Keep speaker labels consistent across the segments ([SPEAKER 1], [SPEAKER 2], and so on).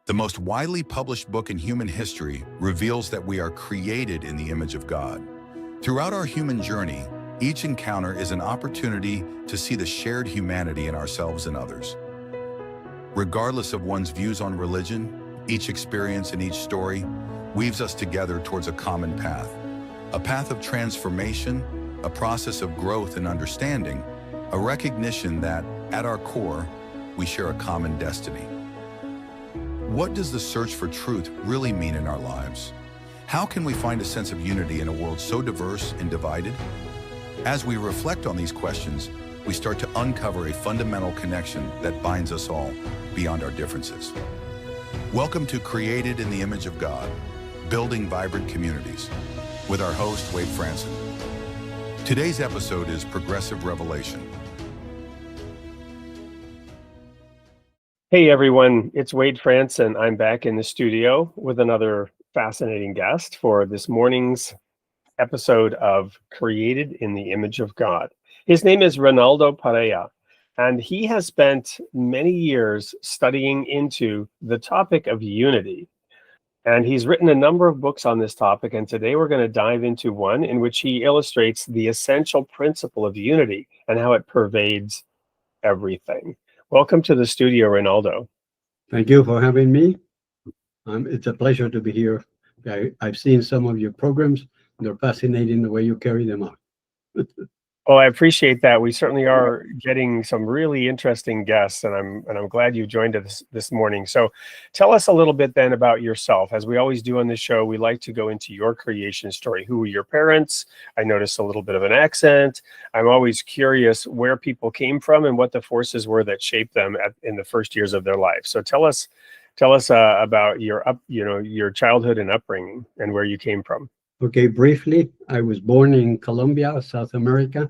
[SPEAKER 1] The most widely published book in human history reveals that we are created in the image of God. Throughout our human journey, each encounter is an opportunity to see the shared humanity in ourselves and others. Regardless of one's views on religion, each experience and each story weaves us together towards a common path. A path of transformation, a process of growth and understanding, a recognition that, at our core, we share a common destiny. What does the search for truth really mean in our lives? How can we find a sense of unity in a world so diverse and divided? As we reflect on these questions, we start to uncover a fundamental connection that binds us all beyond our differences. Welcome to Created in the Image of God, Building Vibrant Communities, with our host, Wade Franson. Today's episode is Progressive Revelation.
[SPEAKER 2] Hey everyone, it's Wade Franson. I'm back in the studio with another fascinating guest for this morning's episode of Created in the Image of God. His name is Reynaldo Pareja, and he has spent many years studying into the topic of unity. And he's written a number of books on this topic, and today we're going to dive into one in which he illustrates the essential principle of unity and how it pervades everything. Welcome to the studio, Reynaldo.
[SPEAKER 3] Thank you for having me. It's a pleasure to be here. I've seen some of your programs. They're fascinating the way you carry them out.
[SPEAKER 2] Well, I appreciate that. We certainly are getting some really interesting guests, and I'm glad you joined us this morning. So tell us a little bit then about yourself. As we always do on this show, we like to go into your creation story. Who were your parents? I noticed a little bit of an accent. I'm always curious where people came from and what the forces were that shaped them in the first years of their life. So tell us about your childhood and upbringing and where you came from.
[SPEAKER 3] Okay, briefly, I was born in Colombia, South America.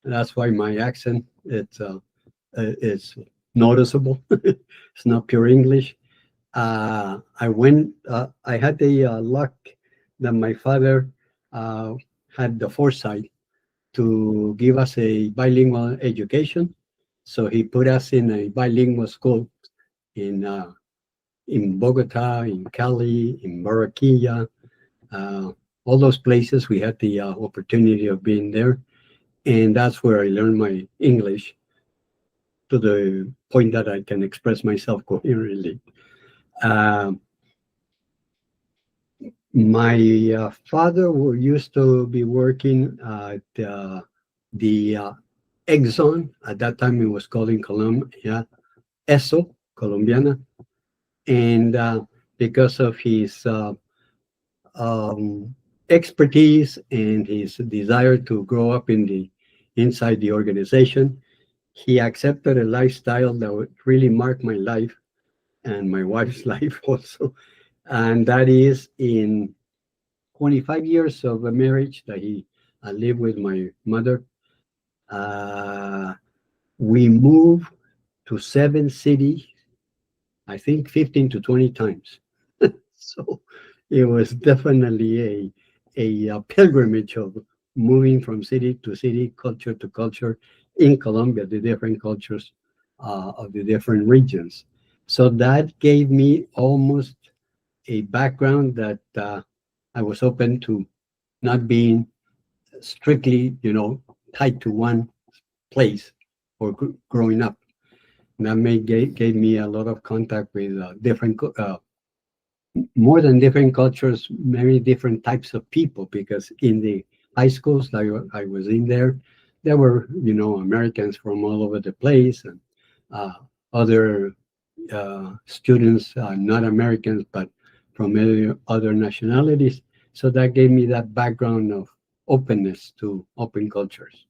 [SPEAKER 3] That's why my accent it's noticeable. It's not pure English. I had the luck that my father had the foresight to give us a bilingual education. So he put us in a bilingual school in Bogota, in Cali, in Barranquilla. All those places we had the opportunity of being there, and that's where I learned my English to the point that I can express myself coherently. My father used to be working at the Exxon. At that time it was called in Colombia ESO, Colombiana, and because of his expertise and his desire to grow up inside the organization, he accepted a lifestyle that would really mark my life and my wife's life also. And that is, in 25 years of a marriage that he lived with my mother, we moved to 7 cities, I think 15 to 20 times. So it was definitely a pilgrimage of moving from city to city, culture to culture in Colombia, the different cultures of the different regions. So that gave me almost a background that I was open to not being strictly, tied to one place or growing up. And that gave me a lot of contact with more than different cultures, many different types of people, because in the high schools I was in there were, Americans from all over the place, and other students, not Americans, but from other nationalities. So that gave me that background of openness to open cultures.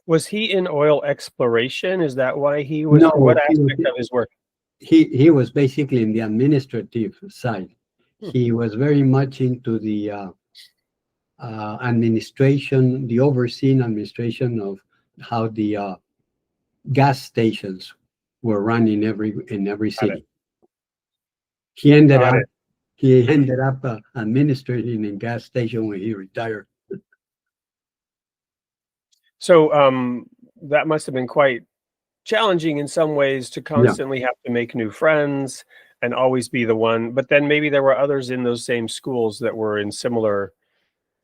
[SPEAKER 2] Was he in oil exploration? Is that why he was?
[SPEAKER 3] No,
[SPEAKER 2] what aspect of his work?
[SPEAKER 3] He was basically in the administrative side. He was very much into the administration, the overseeing administration of how the gas stations were run in every city. He ended up administrating a gas station when he retired.
[SPEAKER 2] So that must have been quite challenging in some ways to constantly have to make new friends, and always be the one. But then maybe there were others in those same schools that were in similar,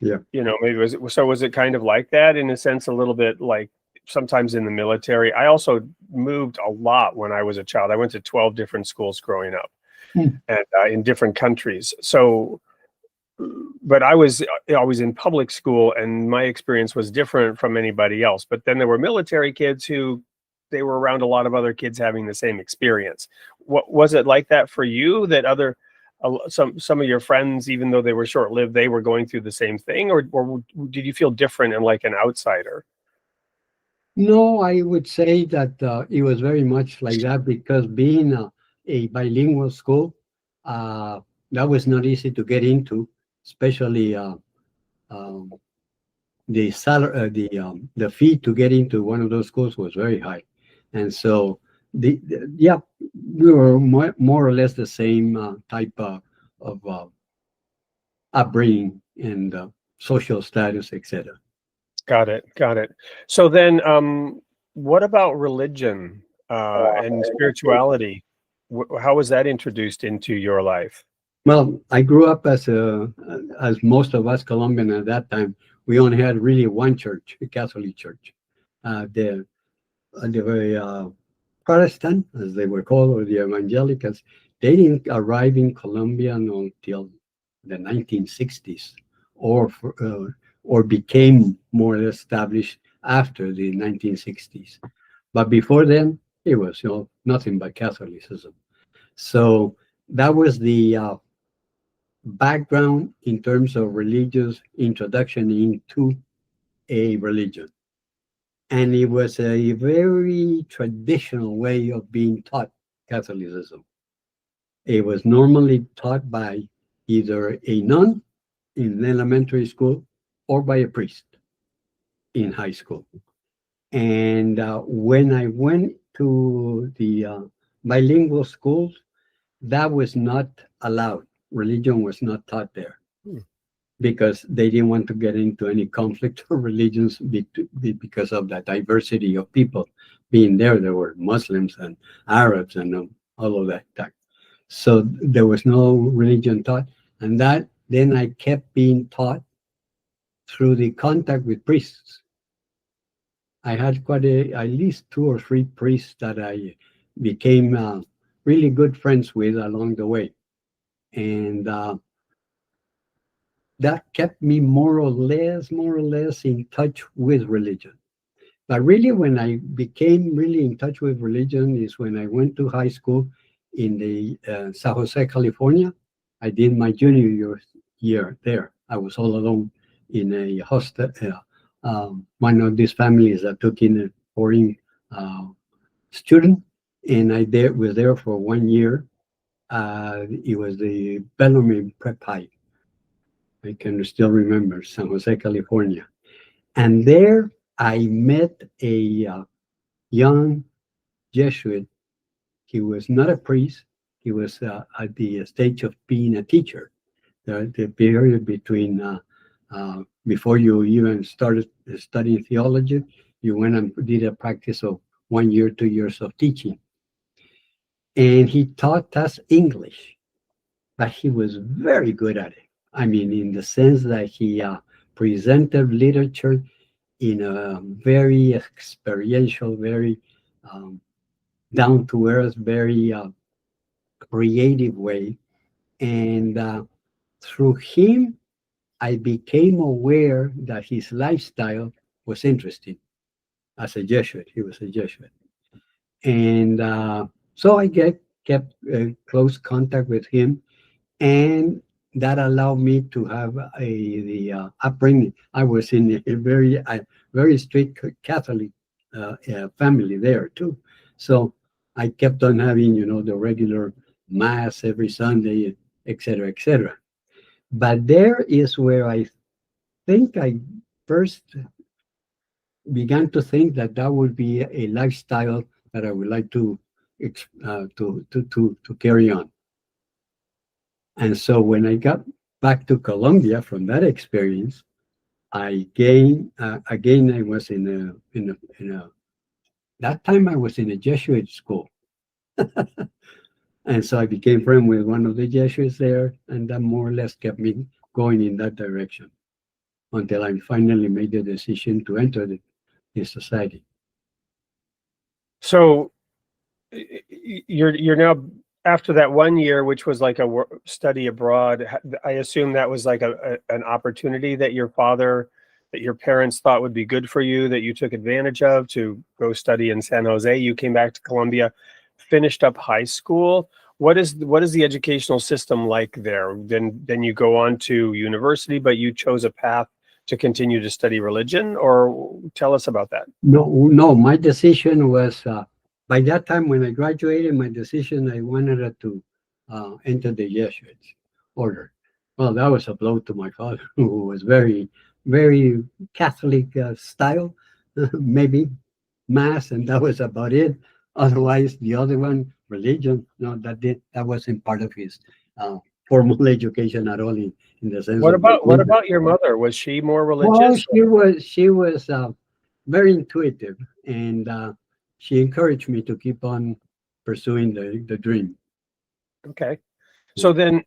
[SPEAKER 3] Yeah.
[SPEAKER 2] maybe was it kind of like that in a sense, a little bit like sometimes in the military. I also moved a lot when I was a child. I went to 12 different schools growing up, and in different countries. So, but I was always in public school, and my experience was different from anybody else. But then there were military kids who they were around a lot of other kids having the same experience. What was it like that for you? That some of your friends, even though they were short lived, they were going through the same thing, or did you feel different and like an outsider?
[SPEAKER 3] No, I would say that it was very much like that because being a bilingual school, that was not easy to get into, especially um, the fee to get into one of those schools was very high, and so yeah, we were more or less the same type of upbringing and social status, etc.
[SPEAKER 2] Got it. Got it. So then, what about religion and spirituality? How was that introduced into your life?
[SPEAKER 3] Well, I grew up as most of us Colombian at that time. We only had really one church, a Catholic church. The Protestant, as they were called, or the evangelicals, they didn't arrive in Colombia until the 1960s, or became more established after the 1960s. But before then, it was nothing but Catholicism. So that was the background in terms of religious introduction into a religion. And it was a very traditional way of being taught Catholicism. It was normally taught by either a nun in elementary school or by a priest in high school. And when I went to the bilingual schools, that was not allowed. Religion was not taught there because they didn't want to get into any conflict of religions because of the diversity of people being there. There were Muslims and Arabs and all of that. So there was no religion taught. And that then I kept being taught through the contact with priests. I had at least 2 or 3 priests that I became really good friends with along the way. And that kept me more or less in touch with religion. But really, when I became really in touch with religion is when I went to high school in the San Jose, California. I did my junior year there. I was all alone in a hostel, one of these families that took in a foreign student, and I was there for 1 year. It was the Bellamy Prep High. I can still remember San Jose, California. And there I met a young Jesuit. He was not a priest. He was at the stage of being a teacher. The period between before you even started studying theology, you went and did a practice of 1 year, 2 years of teaching. And he taught us English, but he was very good at it. I mean, in the sense that he presented literature in a very experiential, very down to earth, very creative way. And through him, I became aware that his lifestyle was interesting. As a Jesuit, he was a Jesuit. And so I kept close contact with him. And that allowed me to have the upbringing. I was in a very strict Catholic family there too, so I kept on having the regular mass every Sunday, etc., etc. But there is where I think I first began to think that that would be a lifestyle that I would like to carry on. And so when I got back to Colombia from that experience, I was that time I was in a Jesuit school. And so I became friend with one of the Jesuits there, and that more or less kept me going in that direction until I finally made the decision to enter the society.
[SPEAKER 2] So you're now, after that 1 year, which was like a study abroad, I assume that was like an opportunity that your parents thought would be good for you, that you took advantage of to go study in San Jose. You came back to Colombia, finished up high school. What is the educational system like there? Then you go on to university, but you chose a path to continue to study religion, or tell us about that.
[SPEAKER 3] No, my decision was, by that time when I graduated, my decision, I wanted to enter the Jesuits order. Well, that was a blow to my father, who was very, very Catholic style, maybe mass, and that was about it. Otherwise, the other one, religion, no, that wasn't part of his formal education at all in the sense
[SPEAKER 2] What
[SPEAKER 3] of
[SPEAKER 2] about your mother? Was she more
[SPEAKER 3] well,
[SPEAKER 2] religious?
[SPEAKER 3] she was very intuitive, and she encouraged me to keep on pursuing the dream.
[SPEAKER 2] Okay. So then,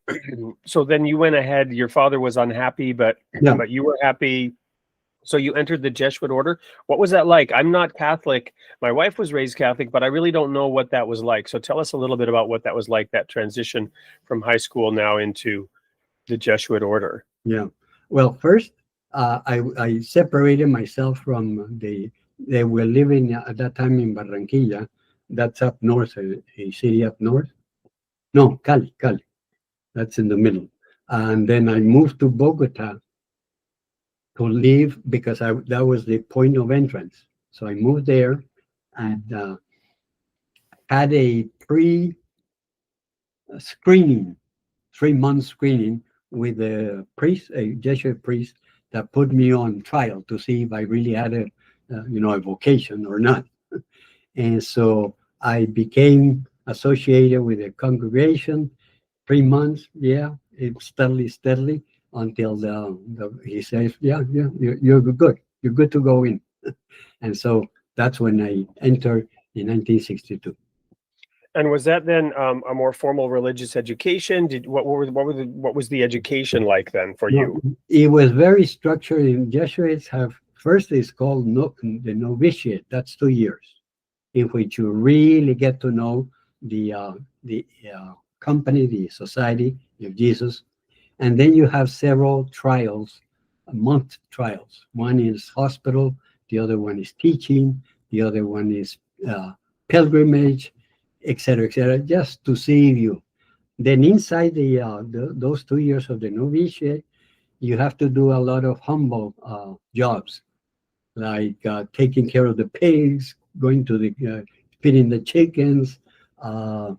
[SPEAKER 2] so then you went ahead. Your father was unhappy, but
[SPEAKER 3] Yeah.
[SPEAKER 2] you were happy. So you entered the Jesuit order. What was that like? I'm not Catholic. My wife was raised Catholic, but I really don't know what that was like. So tell us a little bit about what that was like, that transition from high school now into the Jesuit order.
[SPEAKER 3] Yeah. Well, first, I separated myself from they were living at that time in Barranquilla. That's up north, a city up north. No, Cali. That's in the middle. And then I moved to Bogota to live because that was the point of entrance. So I moved there and had a pre-screening, 3 month screening with a priest, a Jesuit priest, that put me on trial to see if I really had a vocation or not. And so I became associated with a congregation. 3 months, yeah, it's steadily until he says, yeah, you're good. You're good to go in. And so that's when I entered in 1962.
[SPEAKER 2] And was that then a more formal religious education? What was the education like then for you?
[SPEAKER 3] No, it was very structured. In Jesuits have first it's called the novitiate. That's 2 years, in which you really get to know the company, the Society of Jesus, and then you have several trials, month trials. One is hospital, the other one is teaching, the other one is pilgrimage, etc., just to see you. Then inside those 2 years of the novitiate, you have to do a lot of humble jobs, like taking care of the pigs, going to the feeding the chickens, uh,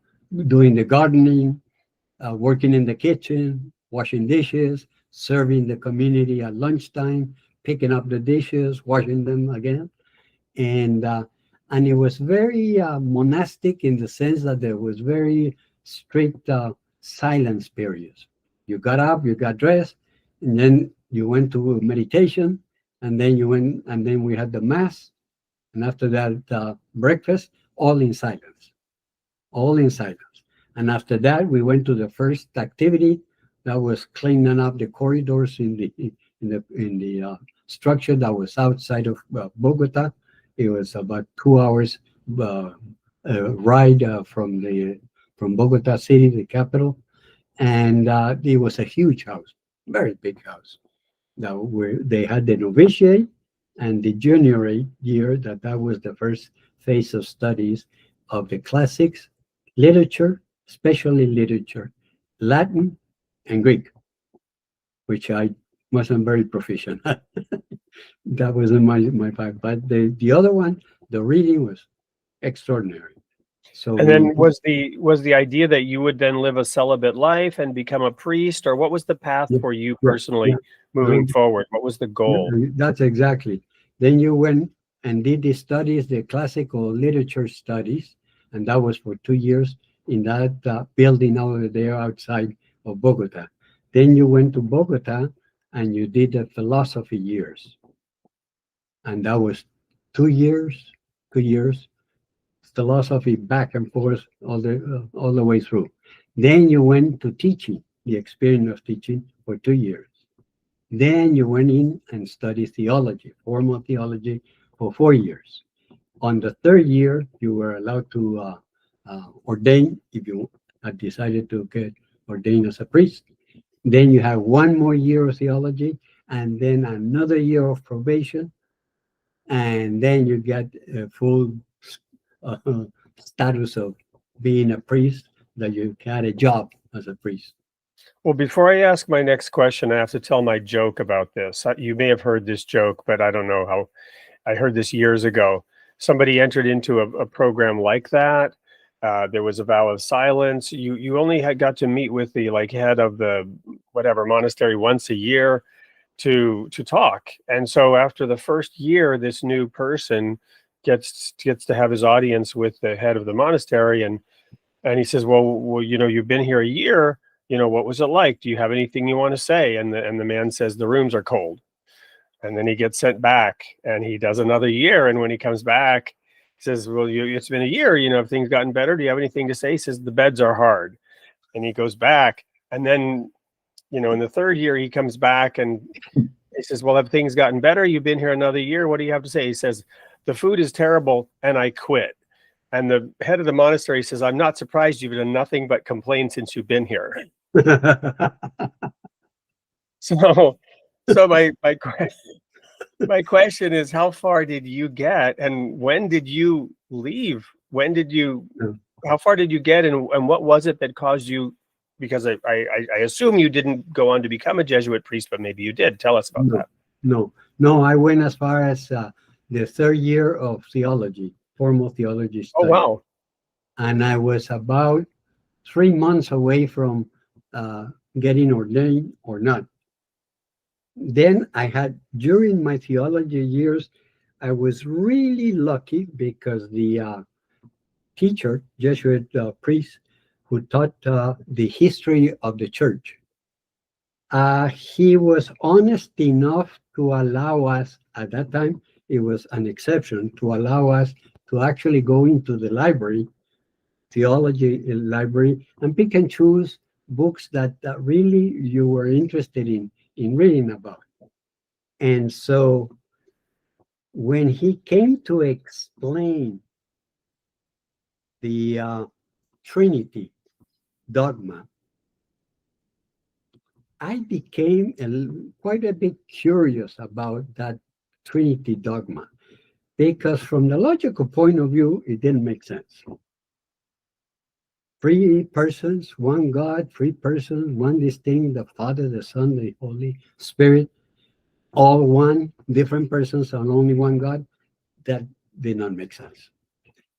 [SPEAKER 3] doing the gardening, working in the kitchen, washing dishes, serving the community at lunchtime, picking up the dishes, washing them again, and it was very monastic in the sense that there was very strict silence periods. You got up, you got dressed, and then you went to meditation, and then we had the mass, and after that breakfast, all in silence, all in silence. And after that, we went to the first activity that was cleaning up the corridors in the structure that was outside of Bogota. It was about 2 hours ride from Bogota City, the capital, and it was a huge house, very big house. Now where they had the novitiate and the junior year, that was the first phase of studies of the classics, literature, especially literature, Latin and Greek, which I wasn't very proficient at. That wasn't my part. But the other one, the reading was extraordinary. So
[SPEAKER 2] And then was the idea that you would then live a celibate life and become a priest, or what was the path for you personally moving forward? What was the goal?
[SPEAKER 3] That's exactly. Then you went and did the studies, the classical literature studies, and that was for 2 years in that building over there outside of Bogota. Then you went to Bogota and you did the philosophy years, and that was 2 years, philosophy back and forth all the way through. Then you went to teaching, the experience of teaching for 2 years. Then you went in and studied theology, formal theology, for 4 years. On the third year, you were allowed to ordain if you had decided to get ordained as a priest. Then you have one more year of theology, and then another year of probation, and then you get a full uh, status of being a priest, that you had a job as a priest.
[SPEAKER 2] Well, before I ask my next question, I have to tell my joke about this. You may have heard this joke, but I don't know how. I heard this years ago. Somebody entered into a program like that. There was a vow of silence. You only got to meet with the head of the whatever monastery once a year to talk. And so after the first year, this new person gets to have his audience with the head of the monastery, and he says, well, you've been here a year. What was it like? Do you have anything you want to say? And the man says, the rooms are cold. And then he gets sent back, and he does another year. And when he comes back, he says, well, it's been a year, have things gotten better? Do you have anything to say? He says, the beds are hard. And he goes back. And then, in the third year, he comes back and he says, well, have things gotten better? You've been here another year. What do you have to say? He says, the food is terrible and I quit. And the head of the monastery says, I'm not surprised. You've done nothing but complain since you've been here. So my question is, how far did you get, and when did you leave? How far did you get, and what was it that caused you? Because I assume you didn't go on to become a Jesuit priest, but maybe you did. Tell us about that.
[SPEAKER 3] No, I went as far as the third year of theology, formal theology study.
[SPEAKER 2] Oh, wow.
[SPEAKER 3] And I was about 3 months away from getting ordained or not. Then during my theology years, I was really lucky because the teacher, Jesuit priest, who taught the history of the church, he was honest enough to allow us, at that time, it was an exception, to allow us to actually go into the library, theology library, and pick and choose books that really you were interested in reading about. And so when he came to explain the Trinity dogma, I became quite a bit curious about that Trinity dogma, because from the logical point of view, it didn't make sense. 3 persons, one God, 3 persons, one distinct, the Father, the Son, the Holy Spirit, all one, different persons and only one God. That did not make sense.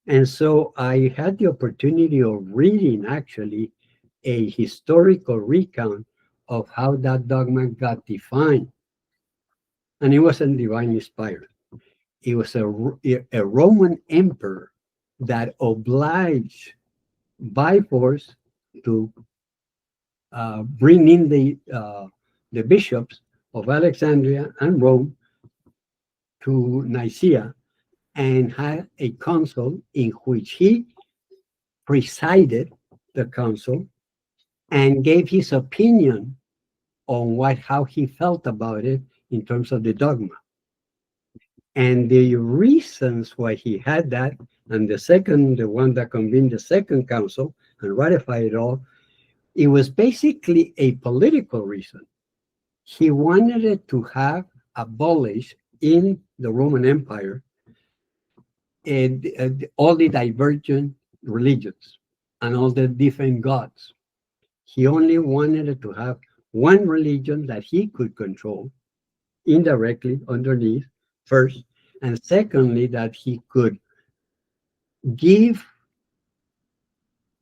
[SPEAKER 3] And so I had the opportunity of reading actually a historical recount of how that dogma got defined. And it wasn't divine inspired. It was a Roman emperor that obliged by force to bring in the bishops of Alexandria and Rome to Nicaea, and had a council in which he presided the council and gave his opinion on how he felt about it in terms of the dogma. And the reasons why he had that, and the one that convened the second council and ratified it all, it was basically a political reason. He wanted it to have abolished in the Roman Empire all the divergent religions and all the different gods. He only wanted it to have one religion that he could control indirectly underneath first, and secondly, that he could give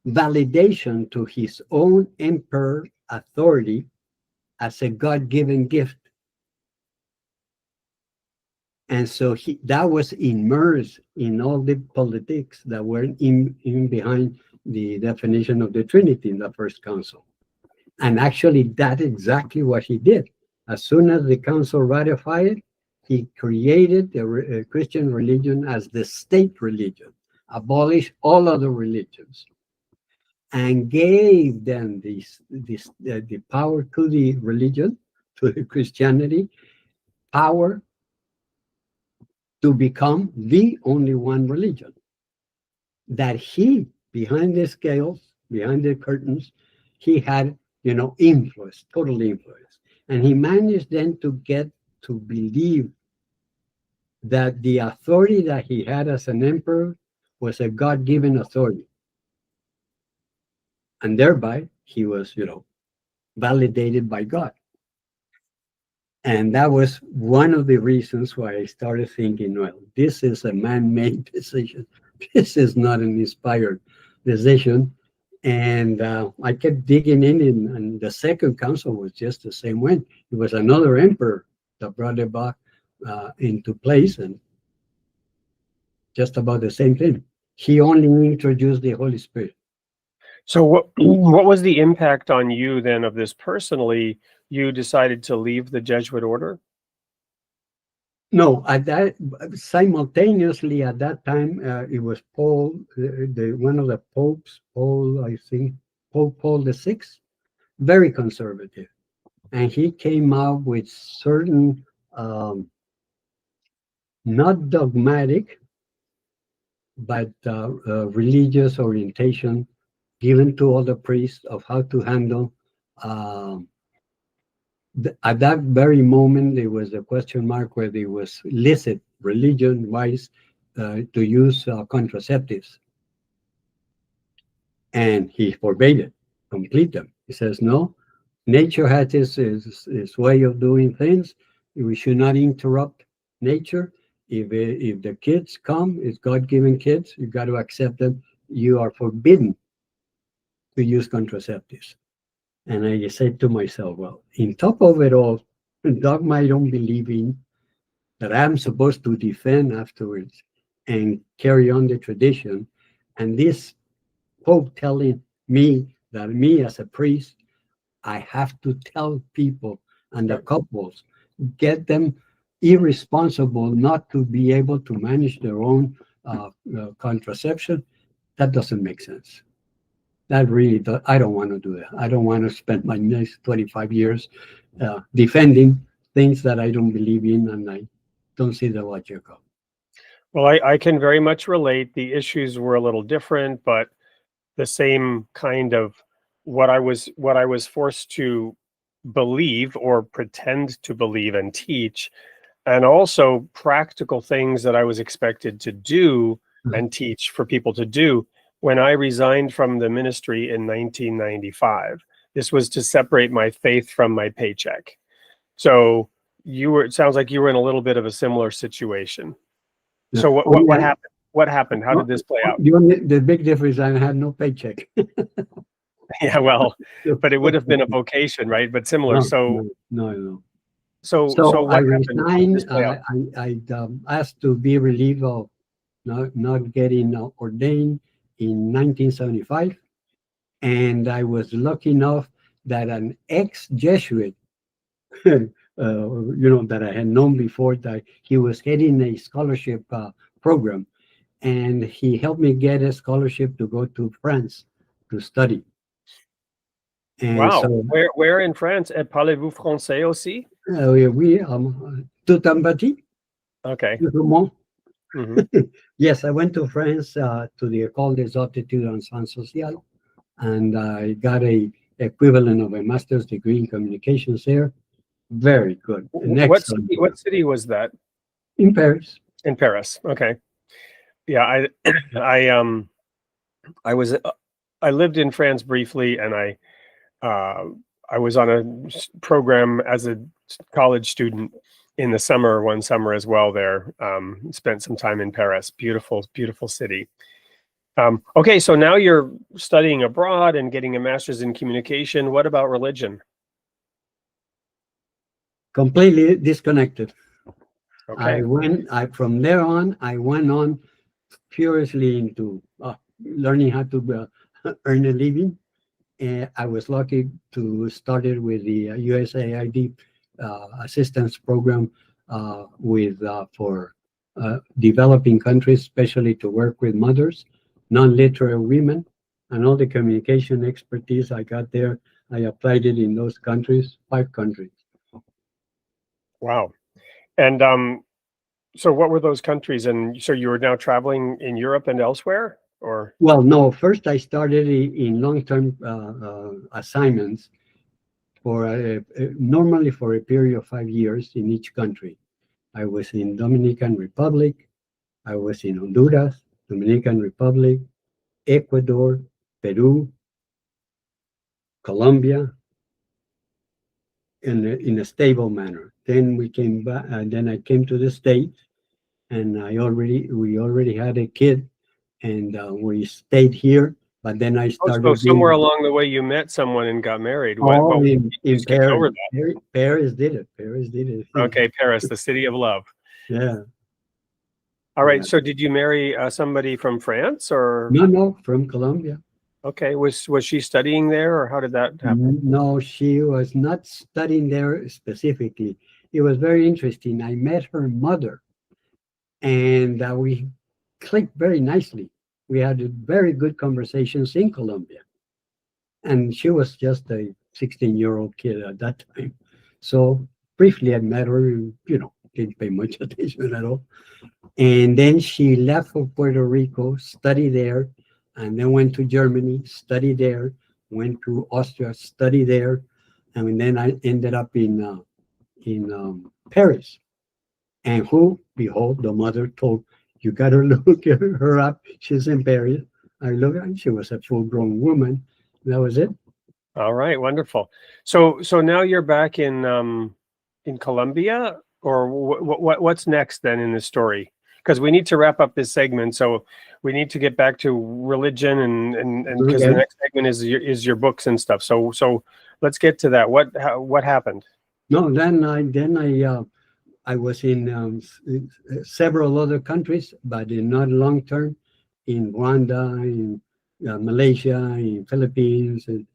[SPEAKER 3] validation to his own emperor authority as a God-given gift. And so that was immersed in all the politics that were in behind the definition of the Trinity in the first council. And actually, that's exactly what he did. As soon as the council ratified it, he created the Christian religion as the state religion, abolished all other religions, and gave them the power to the religion, to the Christianity, power to become the only one religion. That he, behind the scales, behind the curtains, he had, influence, total influence. And he managed then to get to believe that the authority that he had as an emperor was a God-given authority. And thereby, he was, validated by God. And that was one of the reasons why I started thinking, well, this is a man-made decision. This is not an inspired decision. And I kept digging in, and the second council was just the same way. It was another emperor that brought it back into place, and just about the same thing. He only introduced the Holy Spirit.
[SPEAKER 2] So what was the impact on you then of this personally? You decided to leave the Jesuit order?
[SPEAKER 3] No, simultaneously at that time, it was Paul, one of the popes, I think, Pope Paul VI, very conservative. And he came out with certain, not dogmatic, but religious orientation given to all the priests of how to handle. At that very moment, there was a question mark whether it was licit, religion-wise, to use contraceptives. And he forbade it, complete them. He says, no, nature has its way of doing things. We should not interrupt nature. If the kids come, it's God-given kids, you got to accept them. You are forbidden to use contraceptives. And I said to myself, well, in top of it all, dogma I don't believe in, that I'm supposed to defend afterwards and carry on the tradition. And this Pope telling me that me as a priest, I have to tell people and the couples, get them irresponsible not to be able to manage their own contraception. That doesn't make sense. That really, I don't want to do that. I don't want to spend my next 25 years defending things that I don't believe in, and I don't see the logic of.
[SPEAKER 2] Well, I can very much relate. The issues were a little different, but the same kind of what I was forced to believe or pretend to believe and teach, and also practical things that I was expected to do and teach for people to do. When I resigned from the ministry in 1995, this was to separate my faith from my paycheck. So it sounds like you were in a little bit of a similar situation. Yeah. So what happened? What happened? How did this play out?
[SPEAKER 3] The big difference, I had no paycheck.
[SPEAKER 2] Yeah, well, but it would have been a vocation, right? But similar.
[SPEAKER 3] No.
[SPEAKER 2] So
[SPEAKER 3] I resigned. I asked to be relieved of not getting ordained in 1975, and I was lucky enough that an ex-Jesuit, that I had known before, that he was heading a scholarship program, and he helped me get a scholarship to go to France to study.
[SPEAKER 2] And wow! So, where in France? Parlez-vous français aussi?
[SPEAKER 3] Oui, tout en bâti.
[SPEAKER 2] Okay.
[SPEAKER 3] Mm-hmm. Yes, I went to France to the École des Hautes Études en Sciences Sociales, and I got a equivalent of a master's degree in communications there. Very good.
[SPEAKER 2] What city was that?
[SPEAKER 3] In Paris.
[SPEAKER 2] In Paris. Okay. Yeah, I lived in France briefly, and I was on a program as a college student in the summer, one summer as well there. Spent some time in Paris. Beautiful, beautiful city. Okay, so now you're studying abroad and getting a master's in communication. What about religion?
[SPEAKER 3] Completely disconnected.
[SPEAKER 2] Okay.
[SPEAKER 3] From there on, I went on furiously into learning how to earn a living. And I was lucky to start it with the USAID assistance program for developing countries, especially to work with mothers, non-literate women, and all the communication expertise I got there. I applied it in those countries, 5 countries.
[SPEAKER 2] Wow. And so what were those countries? And so you were now traveling in Europe and elsewhere, or?
[SPEAKER 3] Well, no, first I started in long-term assignments for normally for a period of 5 years in each country. I was in Dominican Republic, I was in Honduras, Dominican Republic, Ecuador, Peru, Colombia, in a stable manner. Then we came back, and then I came to the States, and we already had a kid, and we stayed here. But then I started.
[SPEAKER 2] So somewhere along the way, you met someone and got married.
[SPEAKER 3] In Paris.
[SPEAKER 2] Over that?
[SPEAKER 3] Paris did it. Paris did it.
[SPEAKER 2] Okay, Paris, the city of love.
[SPEAKER 3] Yeah.
[SPEAKER 2] All right.
[SPEAKER 3] Yeah.
[SPEAKER 2] So did you marry somebody from France, or?
[SPEAKER 3] No, from Colombia.
[SPEAKER 2] Okay. Was she studying there, or how did that happen?
[SPEAKER 3] No, she was not studying there specifically. It was very interesting. I met her mother, and we clicked very nicely. We had very good conversations in Colombia. And she was just a 16-year-old kid at that time. So briefly, I met her, didn't pay much attention at all. And then she left for Puerto Rico, studied there, and then went to Germany, studied there, went to Austria, studied there. And then I ended up in Paris. And behold, the mother told, you got to look her up. She's in Paris. I looked at her, she was a full-grown woman. That was it.
[SPEAKER 2] All right, wonderful. So now you're back in Colombia, or what's next then in the story? Because we need to wrap up this segment, so we need to get back to religion and because the next segment is your books and stuff. So let's get to that. What happened?
[SPEAKER 3] No, then I was in several other countries, but not long term. In Rwanda, in Malaysia, in Philippines, and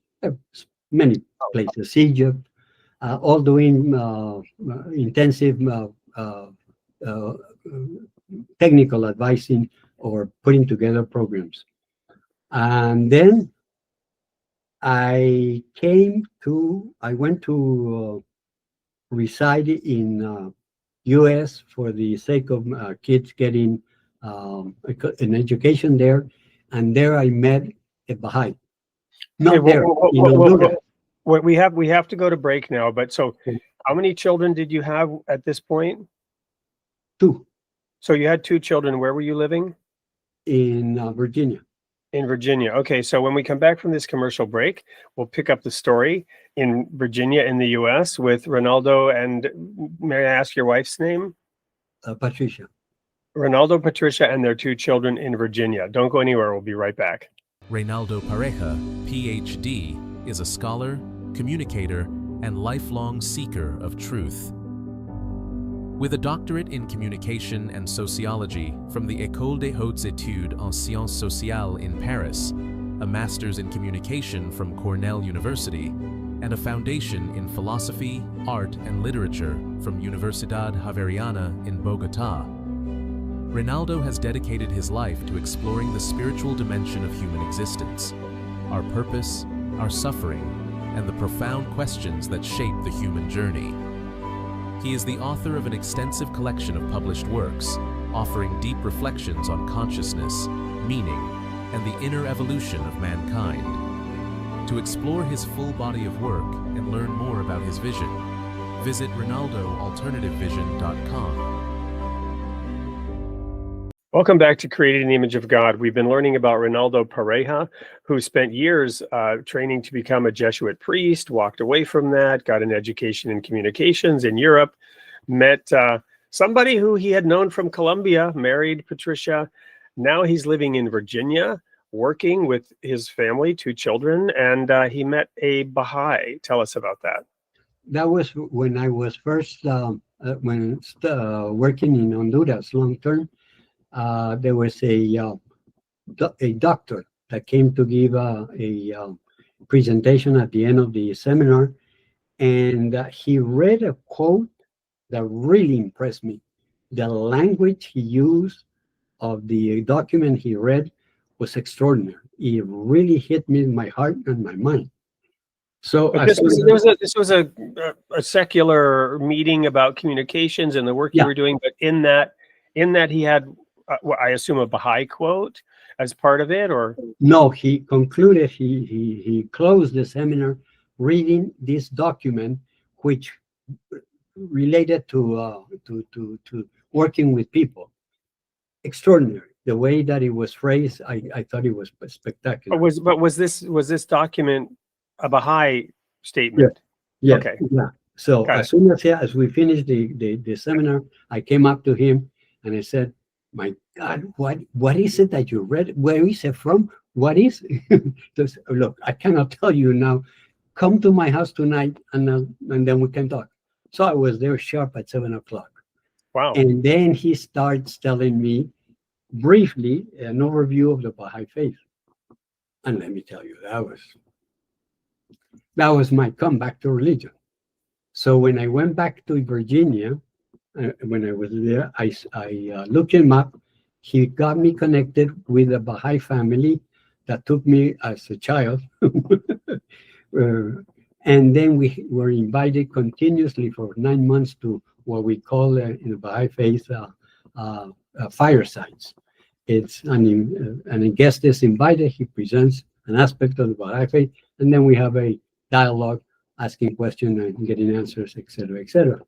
[SPEAKER 3] many places, Egypt, all doing intensive technical advising or putting together programs. And then I went to reside in U.S. for the sake of kids getting an education there. And there I met a Baha'i.
[SPEAKER 2] We have to go to break now. But so, how many children did you have at this point?
[SPEAKER 3] 2.
[SPEAKER 2] So you had 2 children. Where were you living?
[SPEAKER 3] In Virginia. In
[SPEAKER 2] Virginia. Okay. So when we come back from this commercial break, we'll pick up the story in Virginia in the U.S. with Reynaldo. And may I ask your wife's name?
[SPEAKER 3] Patricia.
[SPEAKER 2] Reynaldo, Patricia, and their 2 children in Virginia. Don't go anywhere. We'll be right back.
[SPEAKER 4] Reynaldo Pareja, PhD, is a scholar, communicator, and lifelong seeker of truth. With a doctorate in communication and sociology from the École des Hautes Études en Sciences Sociales in Paris, a master's in communication from Cornell University, and a foundation in philosophy, art, and literature from Universidad Javeriana in Bogotá, Reynaldo has dedicated his life to exploring the spiritual dimension of human existence, our purpose, our suffering, and the profound questions that shape the human journey. He is the author of an extensive collection of published works, offering deep reflections on consciousness, meaning, and the inner evolution of mankind. To explore his full body of work and learn more about his vision, visit ReynaldoAlternativeVision.com.
[SPEAKER 2] Welcome back to Created in the Image of God. We've been learning about Reynaldo Pareja, who spent years training to become a Jesuit priest, walked away from that, got an education in communications in Europe, met somebody who he had known from Colombia, married Patricia. Now he's living in Virginia, working with his family, 2 children, and he met a Baha'i. Tell us about that.
[SPEAKER 3] That was when I was first working in Honduras long term. There was a doctor that came to give a presentation at the end of the seminar, and he read a quote that really impressed me. the language he used of the document he read was extraordinary. It really hit me in my heart and my mind. So
[SPEAKER 2] But this was a secular meeting about communications and the work you were doing. But in that he had, I assume, a Baha'i quote as part of it, or
[SPEAKER 3] no? He concluded. He closed the seminar reading this document, which related to working with people. Extraordinary. The way that it was phrased, I thought it was spectacular.
[SPEAKER 2] But was this document a Baha'i statement?
[SPEAKER 3] Yeah.
[SPEAKER 2] Okay.
[SPEAKER 3] Yeah. So as soon as we finished the seminar, I came up to him and I said, "My God, what is it that you read? Where is it from? What is it?" Just, look, I cannot tell you now. Come to my house tonight, and then we can talk. So I was there sharp at 7:00.
[SPEAKER 2] Wow.
[SPEAKER 3] And then he starts telling me briefly an overview of the Baha'i faith. And let me tell you, that was my comeback to religion. So when I went back to Virginia, when I was there, I looked him up. He got me connected with a Baha'i family that took me as a child. And then we were invited continuously for 9 months to what we call in the Baha'i faith firesides. It's a guest is invited. He presents an aspect of the Baha'i faith, and then we have a dialogue, asking questions and getting answers, etc., etc.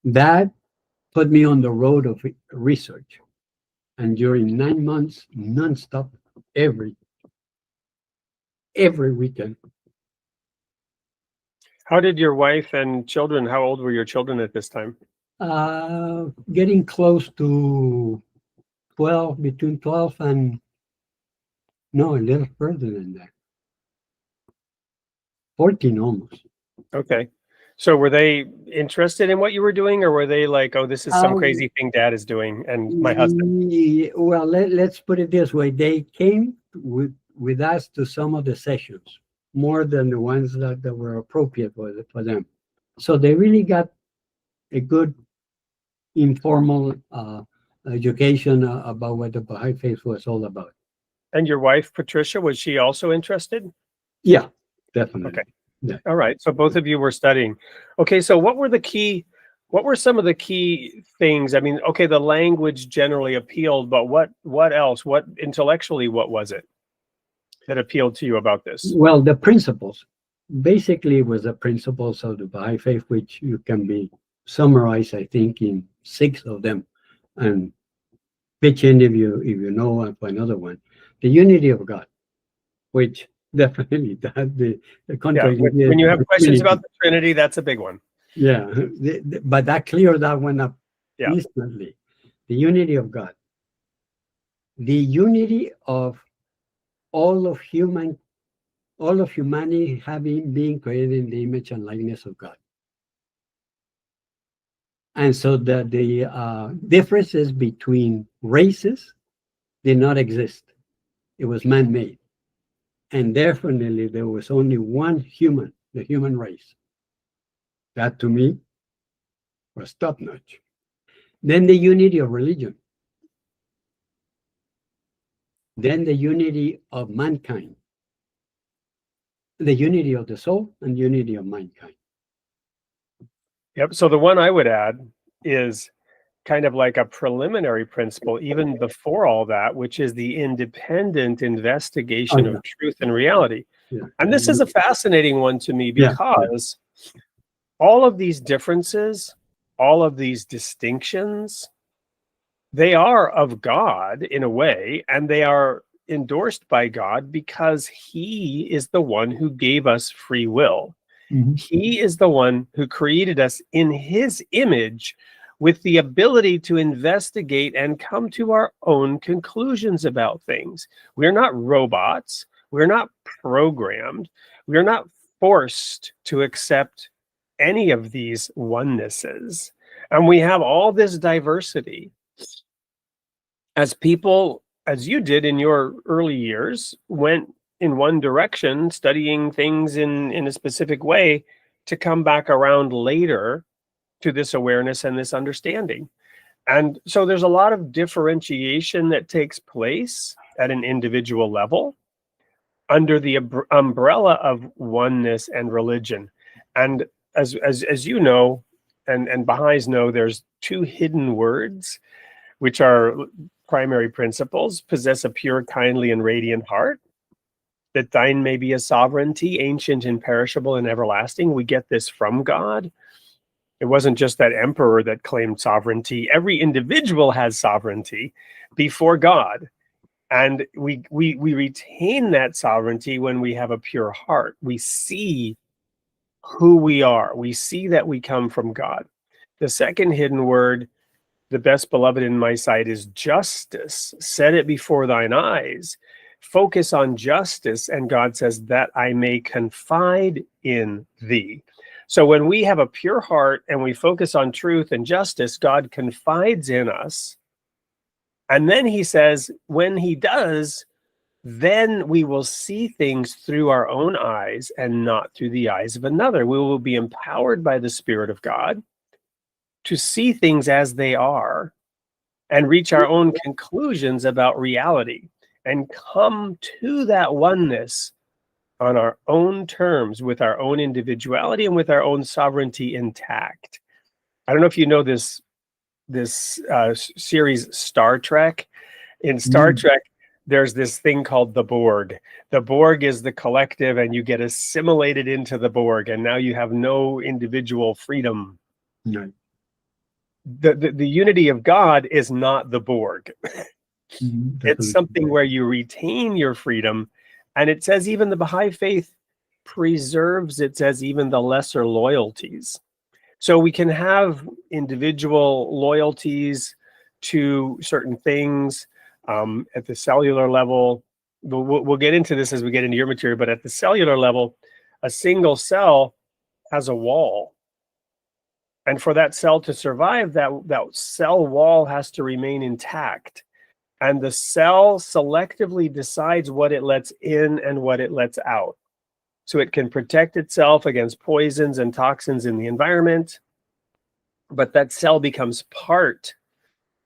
[SPEAKER 3] That put me on the road of research, and during 9 months, nonstop, every weekend.
[SPEAKER 2] How did your wife and children? How old were your children at this time?
[SPEAKER 3] Getting close to 12, between 12 and a little further than that. 14 almost.
[SPEAKER 2] Okay. So were they interested in what you were doing, or were they like, "Oh, this is some crazy thing Dad is doing," and my husband?
[SPEAKER 3] Well, let's put it this way. They came with us to some of the sessions, more than the ones that were appropriate for them. So they really got a good informal education about what the Baha'i faith was all about.
[SPEAKER 2] And your wife, Patricia, was she also interested?
[SPEAKER 3] Yeah, definitely.
[SPEAKER 2] Okay.
[SPEAKER 3] Yeah.
[SPEAKER 2] All right. So both of you were studying. Okay. So what were some of the key things? I mean, okay, the language generally appealed, but what else? What intellectually, what was it that appealed to you about this?
[SPEAKER 3] Well, the principles. Basically, it was the principles of the Baha'i faith, which you can be summarized, I think, in 6 of them. And pitch in if you know of another one. The unity of God, which definitely the contrary.
[SPEAKER 2] Yeah, when you have questions about the Trinity, that's a big one.
[SPEAKER 3] Yeah, but that cleared that one up instantly. The unity of God, the unity of all of humanity being created in the image and likeness of God. And so the differences between races did not exist. It was man-made. And definitely there was only one human, the human race. That to me was top-notch. Then the unity of religion. Then the unity of mankind. The unity of the soul and unity of mankind.
[SPEAKER 2] Yep. So the one I would add is kind of like a preliminary principle, even before all that, which is the independent investigation of truth and reality. Yeah. And this is a fascinating one to me because all of these differences, all of these distinctions, they are of God in a way, and they are endorsed by God because He is the one who gave us free will. Mm-hmm. He is the one who created us in His image with the ability to investigate and come to our own conclusions about things. We're not robots. We're not programmed. We're not forced to accept any of these onenesses. And we have all this diversity. As people, as you did in your early years, went in one direction, studying things in a specific way, to come back around later to this awareness and this understanding. And so there's a lot of differentiation that takes place at an individual level under the umbrella of oneness and religion. And as you know, and Baha'is know, there's two hidden words, which are primary principles: possess a pure, kindly, and radiant heart, that thine may be a sovereignty, ancient, imperishable, and everlasting. We get this from God. It wasn't just that emperor that claimed sovereignty. Every individual has sovereignty before God. And we retain that sovereignty when we have a pure heart. We see who we are. We see that we come from God. The second hidden word, the best beloved in my sight, is justice. Set it before thine eyes. Focus on justice. And God says, that I may confide in thee. So when we have a pure heart and we focus on truth and justice, God confides in us. And then he says, when he does, then we will see things through our own eyes and not through the eyes of another. We will be empowered by the Spirit of God to see things as they are and reach our own conclusions about reality and come to that oneness on our own terms, with our own individuality and with our own sovereignty intact. I don't know if you know this series Star Trek. In Star Trek, there's this thing called the Borg. The Borg is the collective, and you get assimilated into the Borg, and now you have no individual freedom.
[SPEAKER 3] Right.
[SPEAKER 2] The unity of God is not the Borg. It's something where you retain your freedom. And it says even the Baha'i faith preserves, it says, even the lesser loyalties. So we can have individual loyalties to certain things at the cellular level. We'll get into this as we get into your material, but at the cellular level, a single cell has a wall. And for that cell to survive, that cell wall has to remain intact. And the cell selectively decides what it lets in and what it lets out. So it can protect itself against poisons and toxins in the environment, but that cell becomes part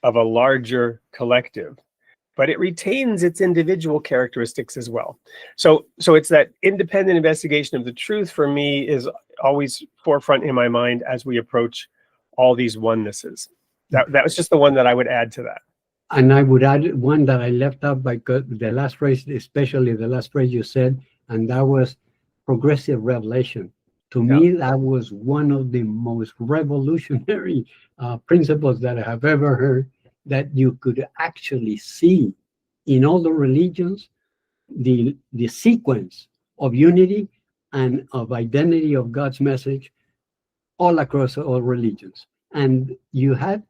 [SPEAKER 2] of a larger collective. But it retains its individual characteristics as well. So it's that independent investigation of the truth, for me, is always forefront in my mind as we approach all these onenesses. That was just the one that I would add to that.
[SPEAKER 3] And I would add one that I left out by the last phrase, especially the last phrase you said, and that was progressive revelation. To me, that was one of the most revolutionary principles that I have ever heard, that you could actually see in all the religions the sequence of unity and of identity of God's message all across all religions. And you had,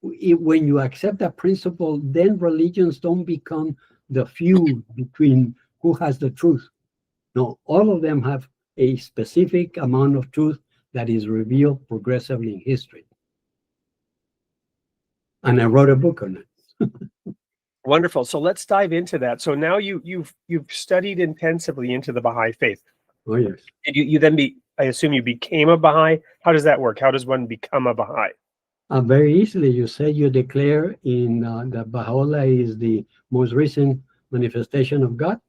[SPEAKER 3] when you accept that principle, then religions don't become the feud between who has the truth. No, all of them have a specific amount of truth that is revealed progressively in history. And I wrote a book on it.
[SPEAKER 2] Wonderful. So let's dive into that. So now you've studied intensively into the Baha'i faith.
[SPEAKER 3] Oh, yes.
[SPEAKER 2] Did you then I assume you became a Baha'i? How does that work? How does one become a Baha'i?
[SPEAKER 3] Very easily. You say you declare in that Baha'u'llah is the most recent manifestation of God,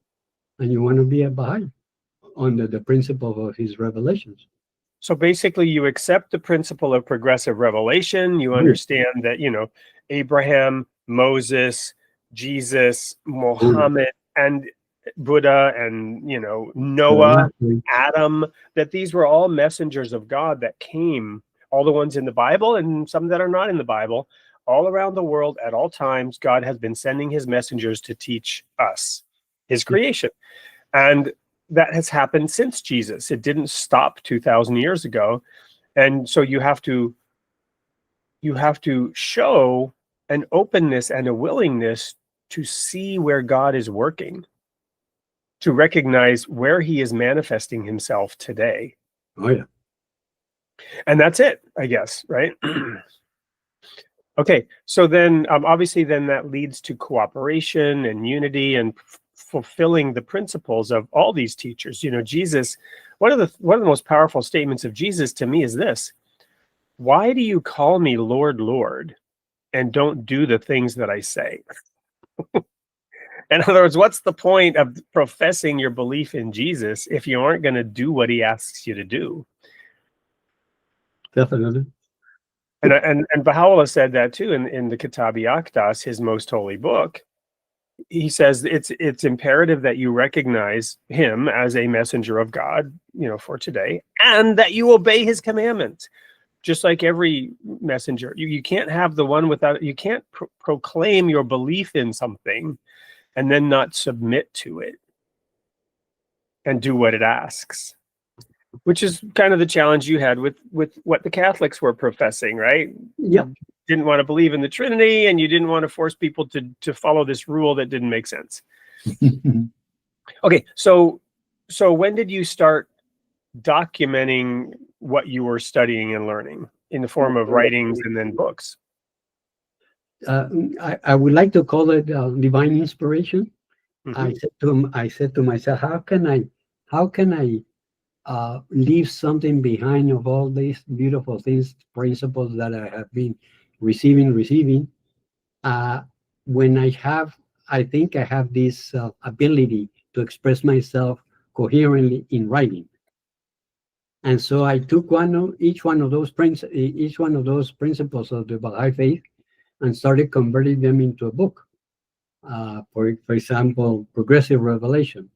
[SPEAKER 3] and you want to be a Baha'i under the principle of his revelations.
[SPEAKER 2] So basically, you accept the principle of progressive revelation. You understand that, Abraham, Moses, Jesus, Muhammad, and Buddha, and, Noah, Adam, that these were all messengers of God that came, all the ones in the Bible and some that are not in the Bible, all around the world at all times. God has been sending his messengers to teach us his creation. And that has happened since Jesus. It didn't stop 2,000 years ago. And so you have to show an openness and a willingness to see where God is working, to recognize where he is manifesting himself today.
[SPEAKER 3] Oh, yeah.
[SPEAKER 2] And that's it, I guess, right? Okay, so then obviously then that leads to cooperation and unity and fulfilling the principles of all these teachers. Jesus, one of the most powerful statements of Jesus to me is this: why do you call me Lord, Lord, and don't do the things that I say. In other words, what's the point of professing your belief in Jesus if you aren't going to do what he asks you to do?
[SPEAKER 3] Definitely.
[SPEAKER 2] And Baha'u'llah said that too in the Kitab Aqdas, his most holy book. He says it's imperative that you recognize him as a messenger of God, for today, and that you obey his commandments. Just like every messenger, you can't have the one without, you can't proclaim your belief in something and then not submit to it and do what it asks, which is kind of the challenge you had with what the Catholics were professing, right?
[SPEAKER 3] Yep.
[SPEAKER 2] Didn't want to believe in the Trinity, and you didn't want to force people to follow this rule that didn't make sense. Okay, so when did you start documenting what you were studying and learning in the form of writings and then books?
[SPEAKER 3] I would like to call it divine inspiration.
[SPEAKER 2] Mm-hmm.
[SPEAKER 3] I said to myself, how can I leave something behind of all these beautiful things, principles that I have been receiving. When I think I have this ability to express myself coherently in writing. And so I took each one of those principles of the Baha'i faith and started converting them into a book. For example, progressive revelation,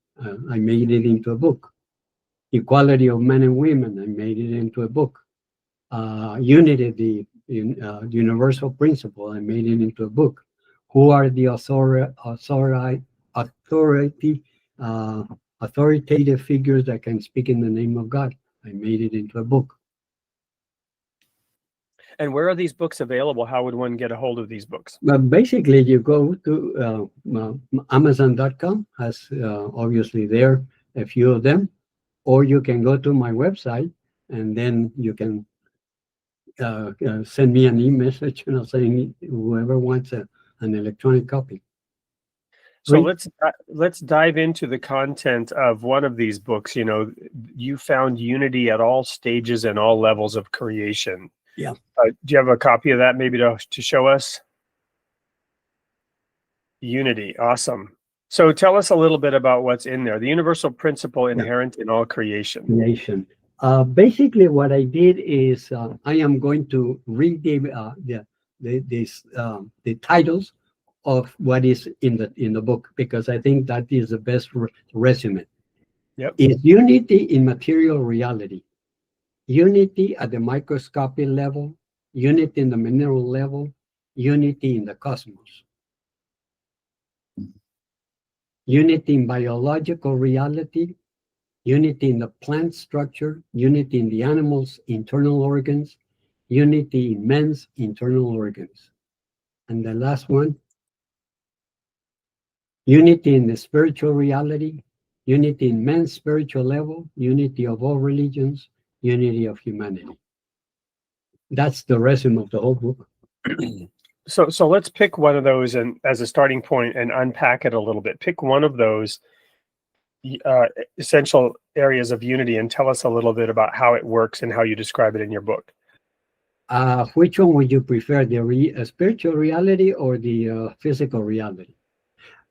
[SPEAKER 3] I made it into a book. Equality of men and women, I made it into a book. Unity, the universal principle, I made it into a book. Who are the authoritative figures that can speak in the name of God? I made it into a book.
[SPEAKER 2] And where are these books available? How would one get a hold of these books?
[SPEAKER 3] But basically, you go to Amazon.com, has obviously there a few of them, or you can go to my website and then you can send me an e-message, saying whoever wants an electronic copy.
[SPEAKER 2] So let's dive into the content of one of these books. You found unity at all stages and all levels of creation.
[SPEAKER 3] Yeah.
[SPEAKER 2] Do you have a copy of that maybe to show us? Unity, awesome. So tell us a little bit about what's in there. The universal principle inherent in all creation.
[SPEAKER 3] Basically, what I did is I am going to read the titles of what is in the book, because I think that is the best resume.
[SPEAKER 2] Yep.
[SPEAKER 3] Is unity in material reality, unity at the microscopic level, unity in the mineral level, unity in the cosmos, unity in biological reality, unity in the plant structure, unity in the animal's internal organs, unity in men's internal organs. And the last one, unity in the spiritual reality, unity in men's spiritual level, unity of all religions, unity of humanity. That's the resume of the whole book.
[SPEAKER 2] So let's pick one of those and as a starting point and unpack it a little bit. Pick one of those essential areas of unity and tell us a little bit about how it works and how you describe it in your book.
[SPEAKER 3] Which one would you prefer, the spiritual reality or the physical reality?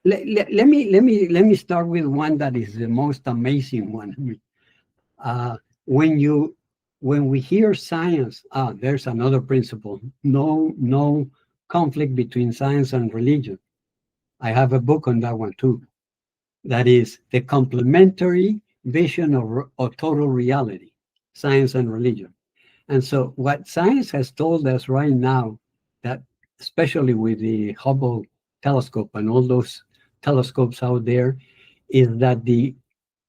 [SPEAKER 3] Let me start with one that is the most amazing one. When we hear science, there's another principle. No conflict between science and religion. I have a book on that one too. That is the complementary vision of total reality, science and religion. And so what science has told us right now, that especially with the Hubble telescope and all those telescopes out there, is that the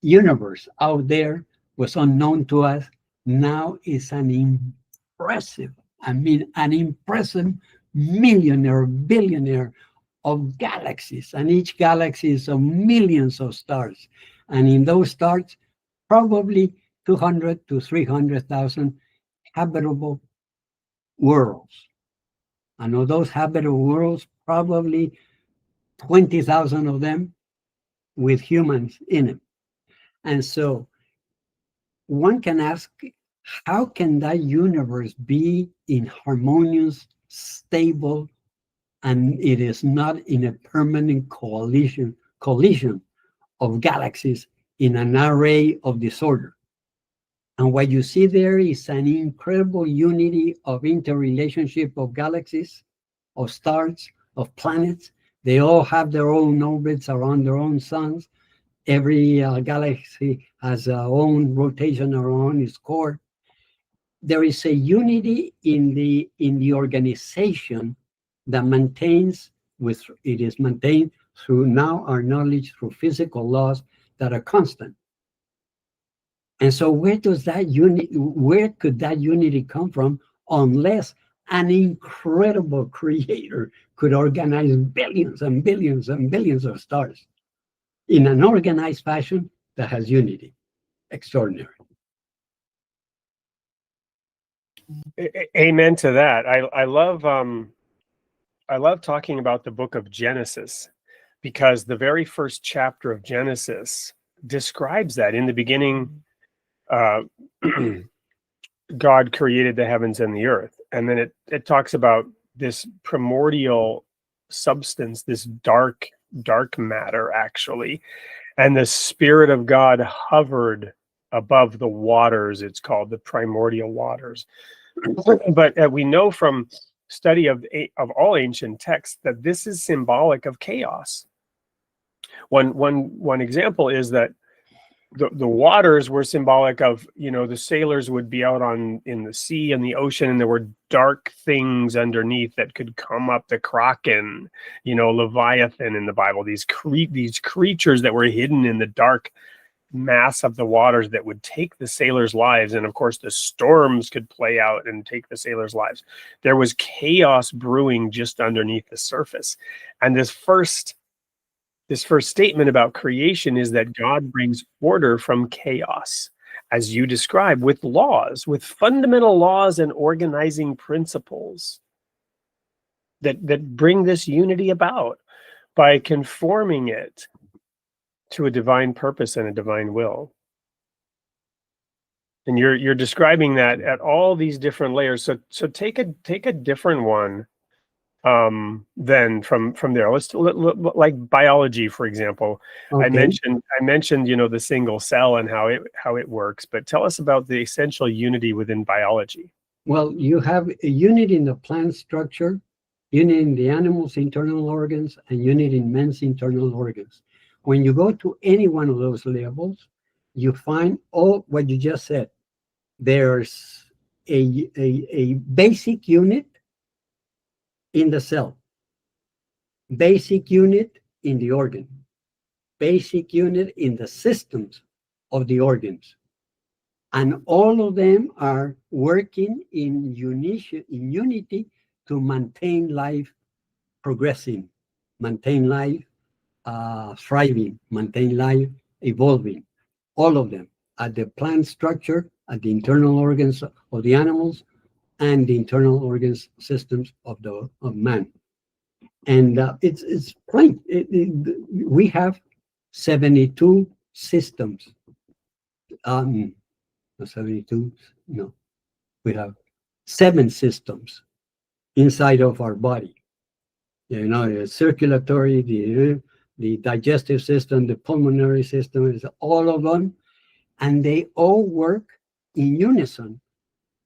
[SPEAKER 3] universe out there was unknown to us. Now is an impressive millionaire, billionaire of galaxies, and each galaxy is of millions of stars. And in those stars, probably 200 to 300,000 habitable worlds. And of those habitable worlds, probably 20,000 of them with humans in them. And so one can ask, how can that universe be in harmonious, stable and it is not in a permanent collision of galaxies in an array of disorder. And what you see there is an incredible unity of interrelationship of galaxies, of stars, of planets. They all have their own orbits around their own suns. Every galaxy has their own rotation around its core. There is a unity in the organization that it is maintained through now our knowledge through physical laws that are constant. And so where could that unity come from unless an incredible creator could organize billions and billions and billions of stars in an organized fashion that has unity? Extraordinary.
[SPEAKER 2] Amen to that. I love talking about the book of Genesis, because the very first chapter of Genesis describes that. In the beginning, God created the heavens and the earth. And then it talks about this primordial substance, this dark matter, actually. And the Spirit of God hovered above the waters. It's called the primordial waters. But we know from study of all ancient texts that this is symbolic of chaos. One example is that the waters were symbolic of, the sailors would be out in the sea and the ocean, and there were dark things underneath that could come up. The Kraken, Leviathan in the Bible, these creatures that were hidden in the dark mass of the waters that would take the sailors' lives. And of course, the storms could play out and take the sailors' lives. There was chaos brewing just underneath the surface. And this first statement about creation is that God brings order from chaos, as you describe, with laws, with fundamental laws and organizing principles that bring this unity about by conforming it to a divine purpose and a divine will. And you're describing that at all these different layers. So take a different one then from there. Let's like biology, for example. Okay. I mentioned the single cell and how it works, but tell us about the essential unity within biology.
[SPEAKER 3] Well, you have a unit in the plant structure, unit in the animal's internal organs, and unit in man's internal organs. When you go to any one of those levels, you find all what you just said. There's a basic unit in the cell, basic unit in the organ, basic unit in the systems of the organs. And all of them are working in unity to maintain life progressing, maintain life thriving, maintain life evolving. All of them at the plant structure, at the internal organs of the animals, and the internal organs systems of man. And it's plain. We have 72 systems. 72? No. We have 7 systems inside of our body. The circulatory, the digestive system, the pulmonary system, is all of them. And they all work in unison.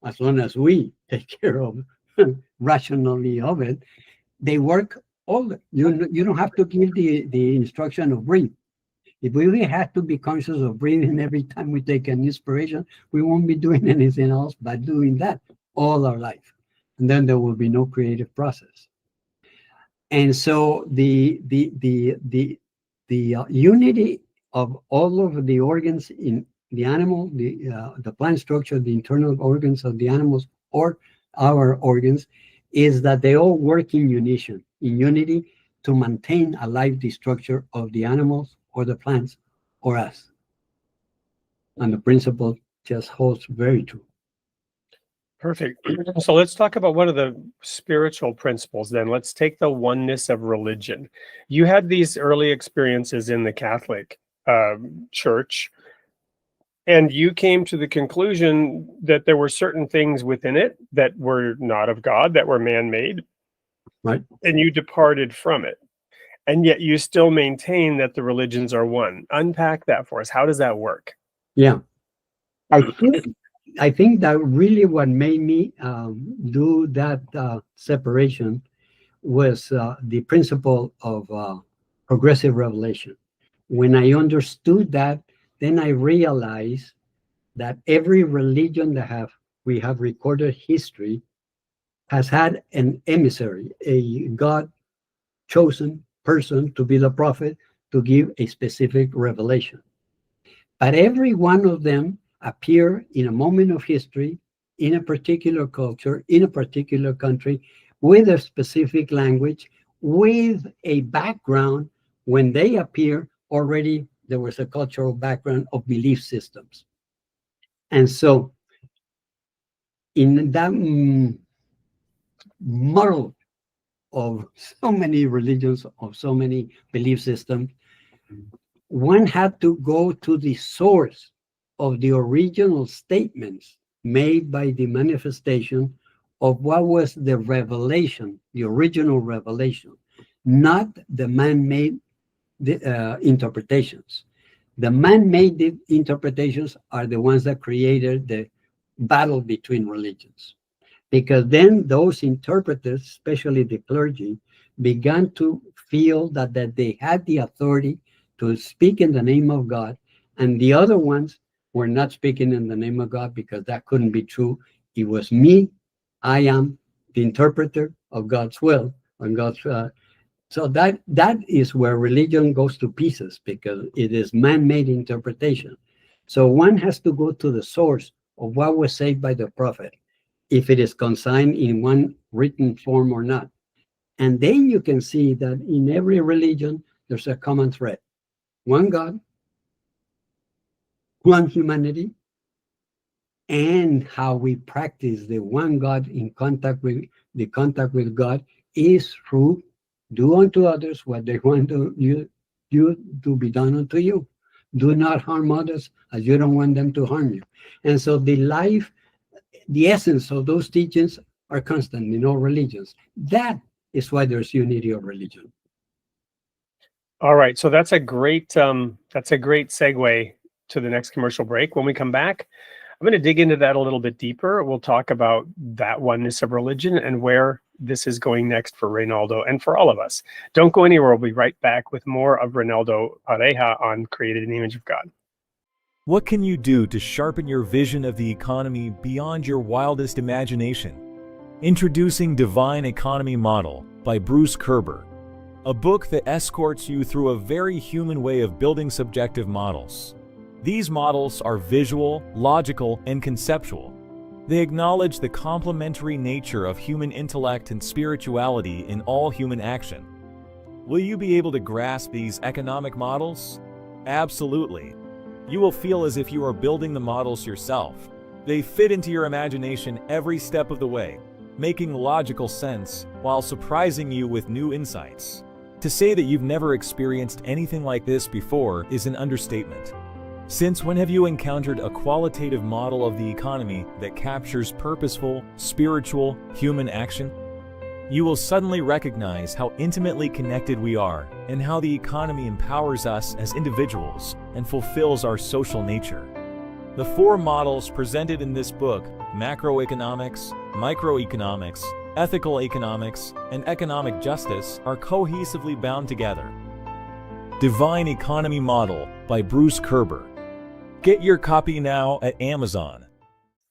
[SPEAKER 3] As long as we take care of rationally of it, they work all. You don't have to give the instruction of breathe. If we really have to be conscious of breathing every time we take an inspiration, we won't be doing anything else but doing that all our life. And then there will be no creative process. And so the unity of all of the organs in the animal, the plant structure, the internal organs of the animals or our organs, is that they all work in unity to maintain a life structure of the animals or the plants or us. And the principle just holds very true.
[SPEAKER 2] Perfect. So let's talk about one of the spiritual principles then. Let's take the oneness of religion. You had these early experiences in the Catholic Church, and you came to the conclusion that there were certain things within it that were not of God, that were man-made,
[SPEAKER 3] right?
[SPEAKER 2] And you departed from it. And yet you still maintain that the religions are one. Unpack that for us. How does that work?
[SPEAKER 3] Yeah. I think that really what made me do that separation was the principle of progressive revelation. When I understood that, then I realized that every religion that we have recorded history has had an emissary, a God chosen person to be the prophet to give a specific revelation. But every one of them appear in a moment of history, in a particular culture, in a particular country, with a specific language, with a background. When they appear, already there was a cultural background of belief systems. And so in that model of so many religions, of so many belief systems, one had to go to the source of the original statements made by the manifestation of what was the revelation, the original revelation, not the man-made interpretations. The man-made interpretations are the ones that created the battle between religions. Because then those interpreters, especially the clergy, began to feel that they had the authority to speak in the name of God, and the other ones were not speaking in the name of God because that couldn't be true. It was me. I am the interpreter of God's will and God's. So that is where religion goes to pieces, because it is man-made interpretation. So one has to go to the source of what was said by the prophet, if it is consigned in one written form or not. And then you can see that in every religion, there's a common thread. One God, one humanity, and how we practice the one God in contact with God is through do unto others what they want you to be done unto you. Do not harm others as you don't want them to harm you. And so the essence of those teachings are constant in all religions. That is why there's unity of religion.
[SPEAKER 2] All right, so that's a great segue to the next commercial break. When we come back, I'm going to dig into that a little bit deeper. We'll talk about that oneness of religion and where this is going next for Reynaldo and for all of us. Don't go anywhere. We'll be right back with more of Reynaldo Pareja on Created in the Image of God.
[SPEAKER 5] What can you do to sharpen your vision of the economy beyond your wildest imagination? Introducing Divine Economy Model by Bruce Kerber, a book that escorts you through a very human way of building subjective models. These models are visual, logical, and conceptual. They acknowledge the complementary nature of human intellect and spirituality in all human action. Will you be able to grasp these economic models? Absolutely. You will feel as if you are building the models yourself. They fit into your imagination every step of the way, making logical sense while surprising you with new insights. To say that you've never experienced anything like this before is an understatement. Since when have you encountered a qualitative model of the economy that captures purposeful, spiritual, human action? You will suddenly recognize how intimately connected we are and how the economy empowers us as individuals and fulfills our social nature. The four models presented in this book, macroeconomics, microeconomics, ethical economics, and economic justice, are cohesively bound together. Divine Economy Model by Bruce Kerber. Get your copy now at Amazon.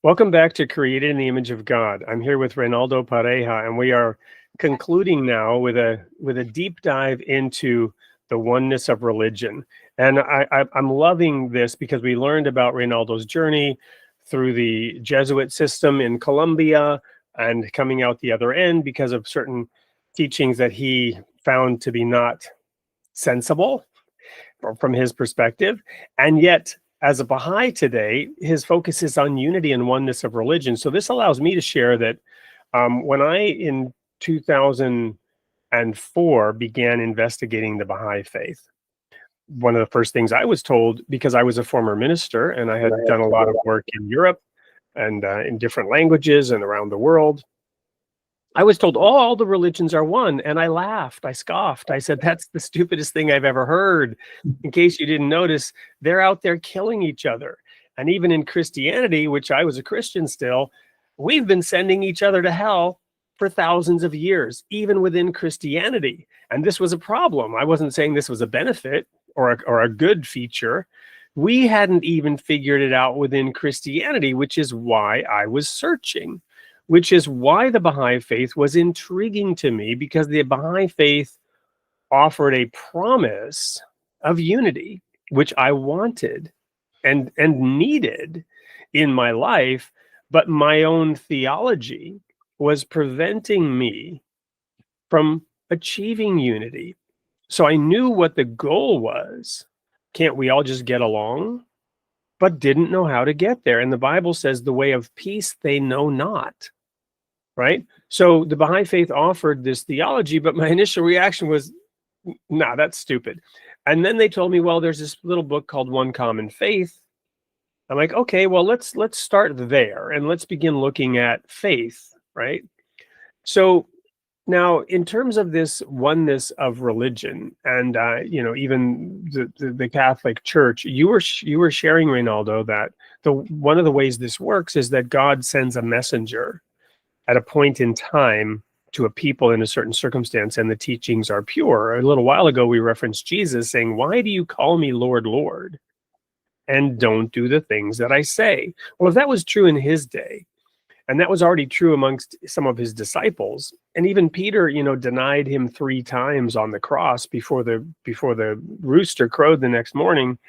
[SPEAKER 2] Welcome back to Created in the Image of God. I'm here with Reynaldo Pareja, and we are concluding now with a deep dive into the oneness of religion. And I'm loving this because we learned about Reynaldo's journey through the Jesuit system in Colombia and coming out the other end because of certain teachings that he found to be not sensible from his perspective. And yet, as a Baha'i today, his focus is on unity and oneness of religion. So this allows me to share that when I, in 2004, began investigating the Baha'i faith, one of the first things I was told, because I was a former minister and I had done a lot of work in Europe and in different languages and around the world, I was told, oh, all the religions are one. And I laughed, I scoffed. I said, that's the stupidest thing I've ever heard. In case you didn't notice, they're out there killing each other. And even in Christianity, which I was a Christian still, we've been sending each other to hell for thousands of years, even within Christianity. And this was a problem. I wasn't saying this was a benefit or a good feature. We hadn't even figured it out within Christianity, which is why I was searching, which is why the Baha'i faith was intriguing to me, because the Baha'i faith offered a promise of unity, which I wanted and needed in my life, but my own theology was preventing me from achieving unity. So I knew what the goal was. Can't we all just get along? But didn't know how to get there. And the Bible says the way of peace they know not, right? So the Baha'i faith offered this theology, but my initial reaction was, nah, that's stupid. And then they told me, well, there's this little book called One Common Faith. I'm like, okay, well, let's start there and let's begin looking at faith, right? So now, in terms of this oneness of religion, and even the Catholic Church, you were sharing, Reynaldo, that one of the ways this works is that God sends a messenger at a point in time to a people in a certain circumstance, and the teachings are pure. A little while ago, we referenced Jesus saying, "Why do you call me Lord, Lord, and don't do the things that I say?" Well, if that was true in his day, and that was already true amongst some of his disciples, and even Peter, denied him 3 times on the cross before the rooster crowed the next morning,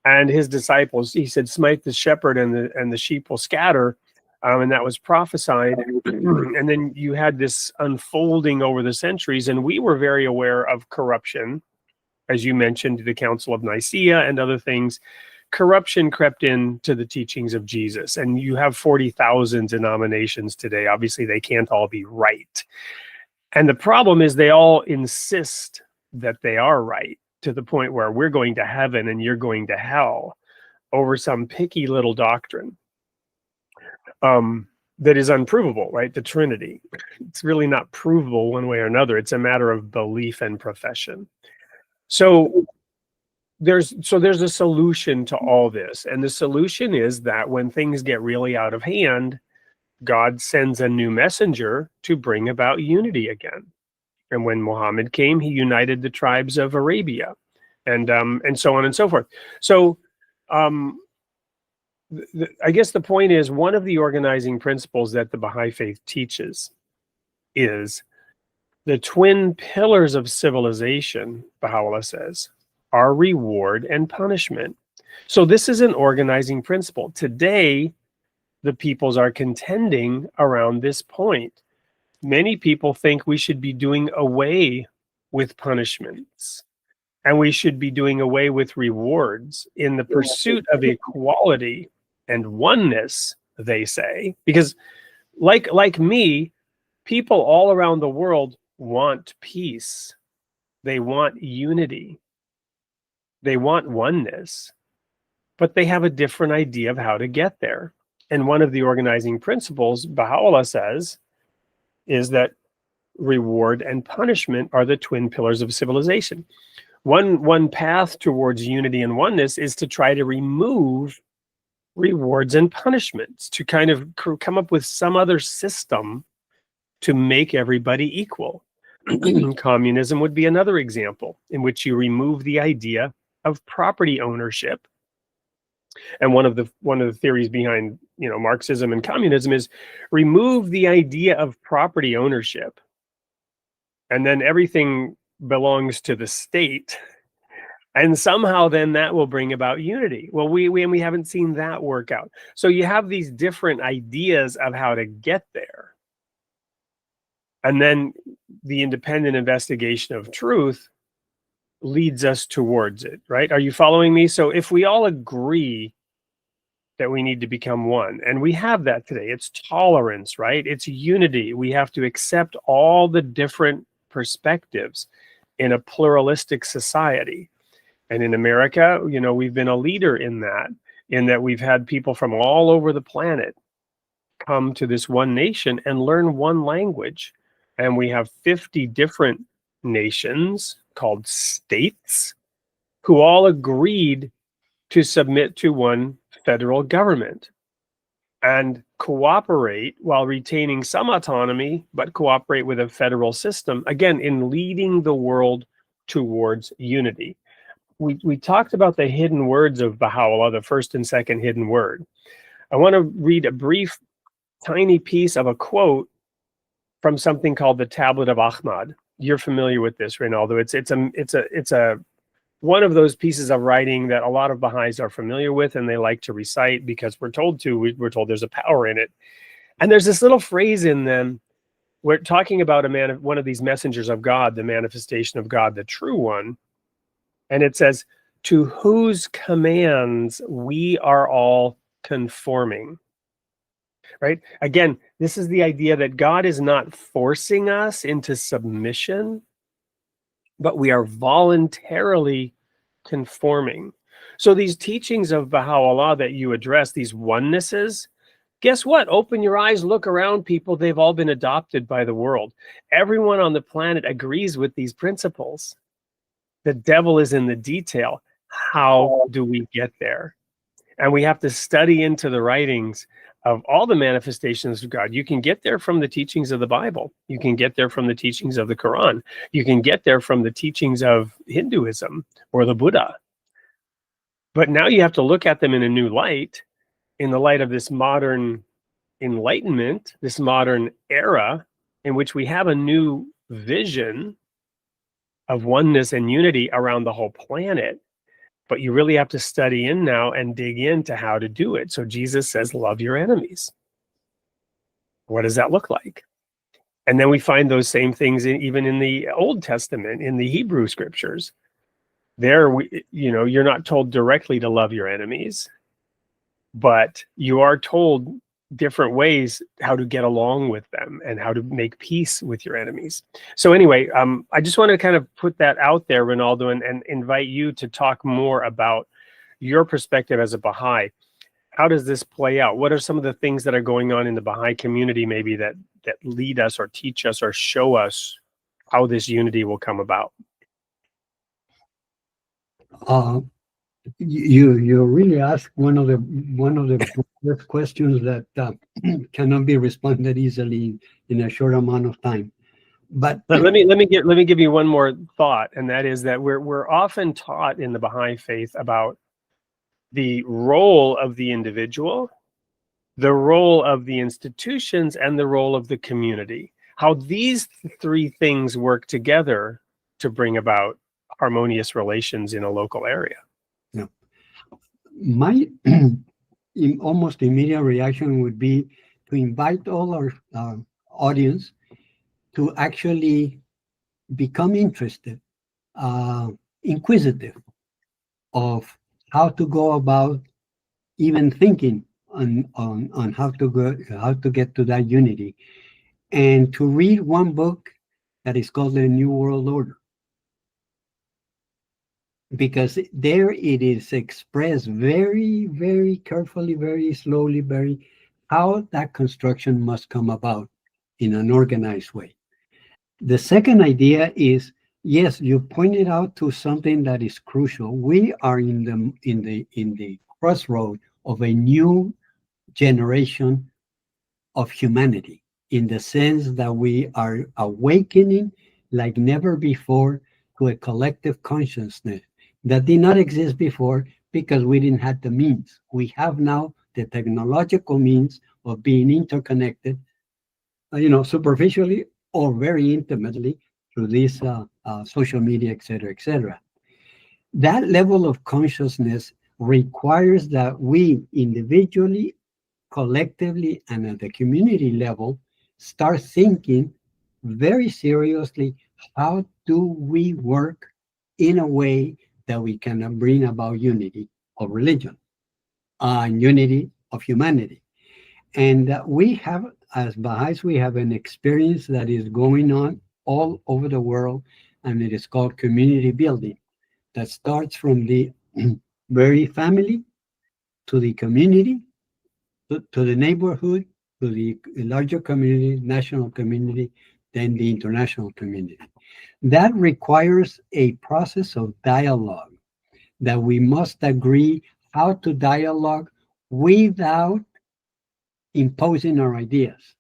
[SPEAKER 2] and his disciples, he said, "Smite the shepherd, and the sheep will scatter," and that was prophesied. And then you had this unfolding over the centuries, and we were very aware of corruption, as you mentioned, the Council of Nicaea and other things. Corruption crept into the teachings of Jesus, and you have 40,000 denominations today. Obviously, they can't all be right. And the problem is they all insist that they are right, to the point where we're going to heaven and you're going to hell over some picky little doctrine that is unprovable, right? The Trinity. It's really not provable one way or another. It's a matter of belief and profession. So there's a solution to all this, and the solution is that when things get really out of hand, God sends a new messenger to bring about unity again. And when Muhammad came, he united the tribes of Arabia, and so on and so forth. So I guess the point is, one of the organizing principles that the Baha'i faith teaches is the twin pillars of civilization, Baha'u'llah says, are reward and punishment. So this is an organizing principle. Today, the peoples are contending around this point. Many people think we should be doing away with punishments, and we should be doing away with rewards in the pursuit of equality and oneness, they say. Because like me, people all around the world want peace. They want unity. They want oneness, but they have a different idea of how to get there. And one of the organizing principles, Baha'u'llah says, is that reward and punishment are the twin pillars of civilization. One path towards unity and oneness is to try to remove rewards and punishments, to kind of come up with some other system to make everybody equal. Communism would be another example in which you remove the idea of property ownership. And one of the theories behind Marxism and communism is remove the idea of property ownership, and then everything belongs to the state, and somehow then that will bring about unity. Well, we haven't seen that work out. So you have these different ideas of how to get there, and then the independent investigation of truth leads us towards it, right? Are you following me? So if we all agree that we need to become one, and we have that today, it's tolerance, right? It's unity. We have to accept all the different perspectives in a pluralistic society. And in America, we've been a leader in that we've had people from all over the planet come to this one nation and learn one language. And we have 50 different nations called states who all agreed to submit to one federal government and cooperate while retaining some autonomy, but cooperate with a federal system, again, in leading the world towards unity. We talked about the hidden words of Baha'u'llah, the first and second hidden word. I want to read a brief, tiny piece of a quote from something called the Tablet of Ahmad. You're familiar with this, Reynaldo. It's a one of those pieces of writing that a lot of Baha'is are familiar with and they like to recite because we're told to. We're told there's a power in it. And there's this little phrase in them. We're talking about one of these messengers of God, the manifestation of God, the true one. And it says, to whose commands we are all conforming. Right? Again, this is the idea that God is not forcing us into submission, but we are voluntarily conforming. So these teachings of Baha'u'llah that you address, these onenesses, guess what? Open your eyes, look around, people. They've all been adopted by the world. Everyone on the planet agrees with these principles. The devil is in the detail. How do we get there? And we have to study into the writings of all the manifestations of God. You can get there from the teachings of the Bible. You can get there from the teachings of the Quran. You can get there from the teachings of Hinduism or the Buddha. But now you have to look at them in a new light, in the light of this modern enlightenment, this modern era in which we have a new vision of oneness and unity around the whole planet. But you really have to study in now and dig into how to do it. So Jesus says, love your enemies. What does that look like? And then we find those same things even in the Old Testament, in the Hebrew scriptures. There, you're not told directly to love your enemies, but you are told different ways how to get along with them and how to make peace with your enemies. So anyway, I just want to kind of put that out there, Reynaldo, and invite you to talk more about your perspective as a Baha'i. How does this play out? What are some of the things that are going on in the Baha'i community maybe that lead us or teach us or show us how this unity will come about?
[SPEAKER 3] You really ask one of the questions that cannot be responded easily in a short amount of time. But
[SPEAKER 2] let me give you one more thought, and that is that we're often taught in the Baha'i faith about the role of the individual, the role of the institutions, and the role of the community. How these three things work together to bring about harmonious relations in a local area.
[SPEAKER 3] Yeah. My almost immediate reaction would be to invite all our audience to actually become interested, inquisitive of how to go about even thinking on how to get to that unity, and to read one book that is called The New World Order, because there it is expressed very, very carefully, very slowly, how that construction must come about in an organized way. The second idea is, yes, you pointed out to something that is crucial. We are in the crossroad of a new generation of humanity, in the sense that we are awakening like never before to a collective consciousness that did not exist before because we didn't have the means. We have now the technological means of being interconnected, superficially or very intimately through this social media, et cetera. That level of consciousness requires that we individually, collectively, and at the community level start thinking very seriously, how do we work in a way that we can bring about unity of religion and unity of humanity. And we have, as Baha'is, we have an experience that is going on all over the world, and it is called community building, that starts from the very family to the community, to the neighborhood, to the larger community, national community, then the international community. That requires a process of dialogue that we must agree how to dialogue without imposing our ideas.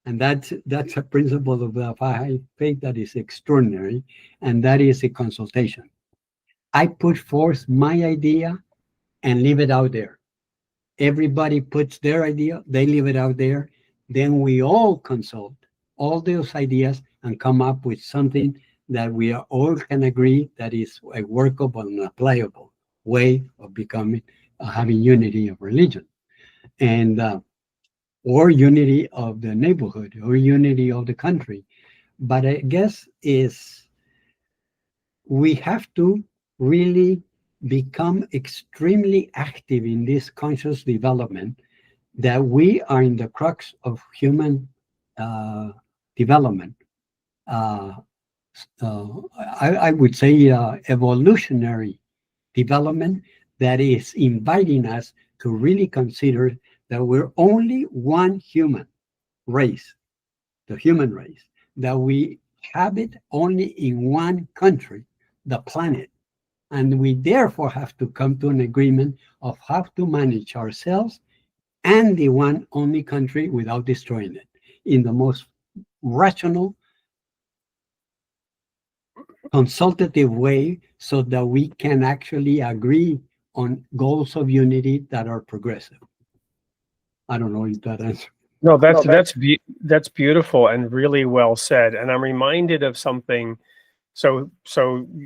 [SPEAKER 3] And that's a principle of the Baha'i faith that is extraordinary, and that is a consultation. I put forth my idea and leave it out there. Everybody puts their idea, they leave it out there. Then we all consult all those ideas and come up with something that we all can agree that is a workable and applicable way of becoming, having unity of religion, and or unity of the neighborhood, or unity of the country. But I guess we have to really become extremely active in this conscious development, that we are in the crux of human development. I would say evolutionary development that is inviting us to really consider that we're only one human race, the human race, that we have it only in one country, the planet. And we therefore have to come to an agreement of how to manage ourselves and the one only country without destroying it in the most rational, consultative way, so that we can actually agree on goals of unity that are progressive. I don't know if that answers.
[SPEAKER 2] No, that's beautiful and really well said. And I'm reminded of something. So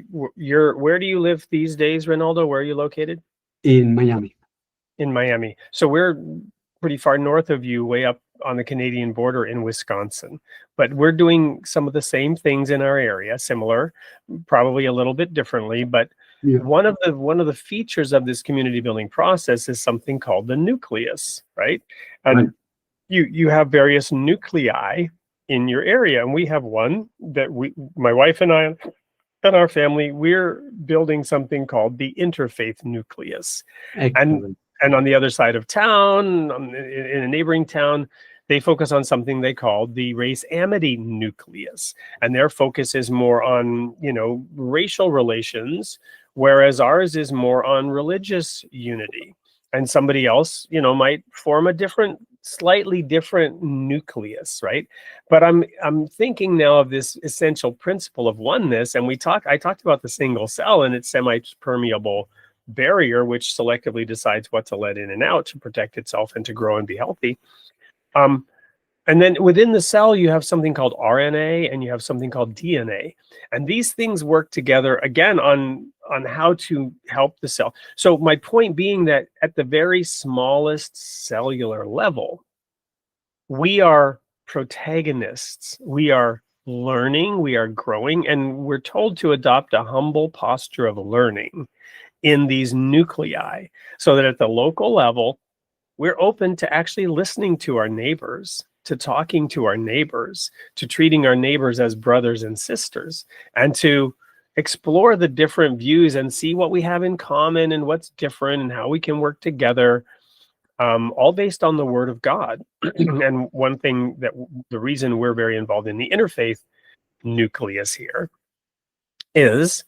[SPEAKER 2] where do you live these days, Reynaldo? Where are you located?
[SPEAKER 3] In Miami.
[SPEAKER 2] In Miami. So we're pretty far north of you, way up on the Canadian border in Wisconsin. But we're doing some of the same things in our area, similar, probably a little bit differently. But
[SPEAKER 3] Yeah.
[SPEAKER 2] one of the features of this community building process is something called the nucleus, right? And
[SPEAKER 3] Right.
[SPEAKER 2] you have various nuclei in your area, and we have one that my wife and I and our family, we're building something called the interfaith nucleus.
[SPEAKER 3] Excellent.
[SPEAKER 2] And on the other side of town, in a neighboring town, they focus on something they call the race amity nucleus. And their focus is more on, racial relations, whereas ours is more on religious unity. And somebody else, might form a slightly different nucleus, right? But I'm thinking now of this essential principle of oneness. And I talked about the single cell and its semi-permeable barrier, which selectively decides what to let in and out to protect itself and to grow and be healthy. And then within the cell, you have something called RNA and you have something called DNA. And these things work together, again, on how to help the cell. So my point being that at the very smallest cellular level, we are protagonists. We are learning, we are growing, and we're told to adopt a humble posture of learning in these nuclei, so that at the local level, we're open to actually listening to our neighbors, to talking to our neighbors, to treating our neighbors as brothers and sisters, and to explore the different views and see what we have in common and what's different and how we can work together, all based on the Word of God. And one thing the reason we're very involved in the interfaith nucleus here is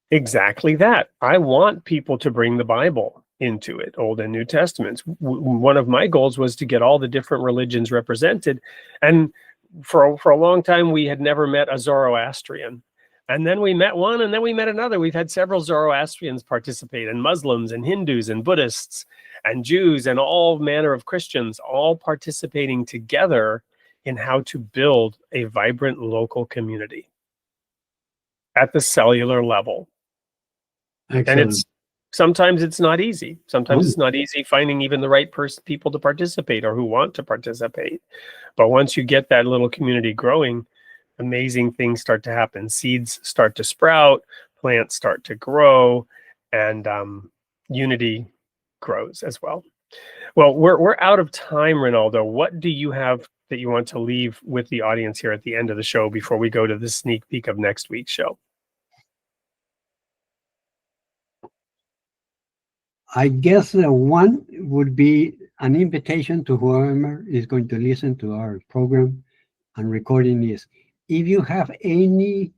[SPEAKER 2] exactly that. I want people to bring the Bible into it, Old and New Testaments. One of my goals was to get all the different religions represented. And for a long time, we had never met a Zoroastrian. And then we met one, and then we met another. We've had several Zoroastrians participate, and Muslims and Hindus and Buddhists and Jews and all manner of Christians, all participating together in how to build a vibrant local community at the cellular level.
[SPEAKER 3] Excellent.
[SPEAKER 2] And sometimes it's not easy. Sometimes it's not easy finding even the right people to participate or who want to participate. But once you get that little community growing, amazing things start to happen. Seeds start to sprout, plants start to grow, and unity grows as well. Well, we're out of time, Reynaldo. What do you have that you want to leave with the audience here at the end of the show before we go to the sneak peek of next week's show?
[SPEAKER 3] I guess one would be an invitation to whoever is going to listen to our program and recording is, if you have any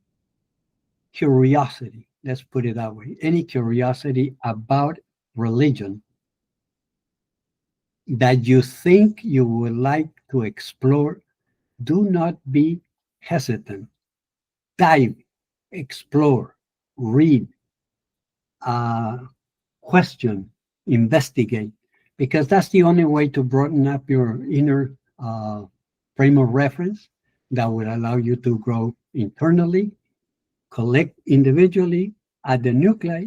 [SPEAKER 3] curiosity, let's put it that way, any curiosity about religion that you think you would like to explore, do not be hesitant. Dive, explore, read, question, investigate, because that's the only way to broaden up your inner frame of reference that would allow you to grow internally, collect individually at the nuclei,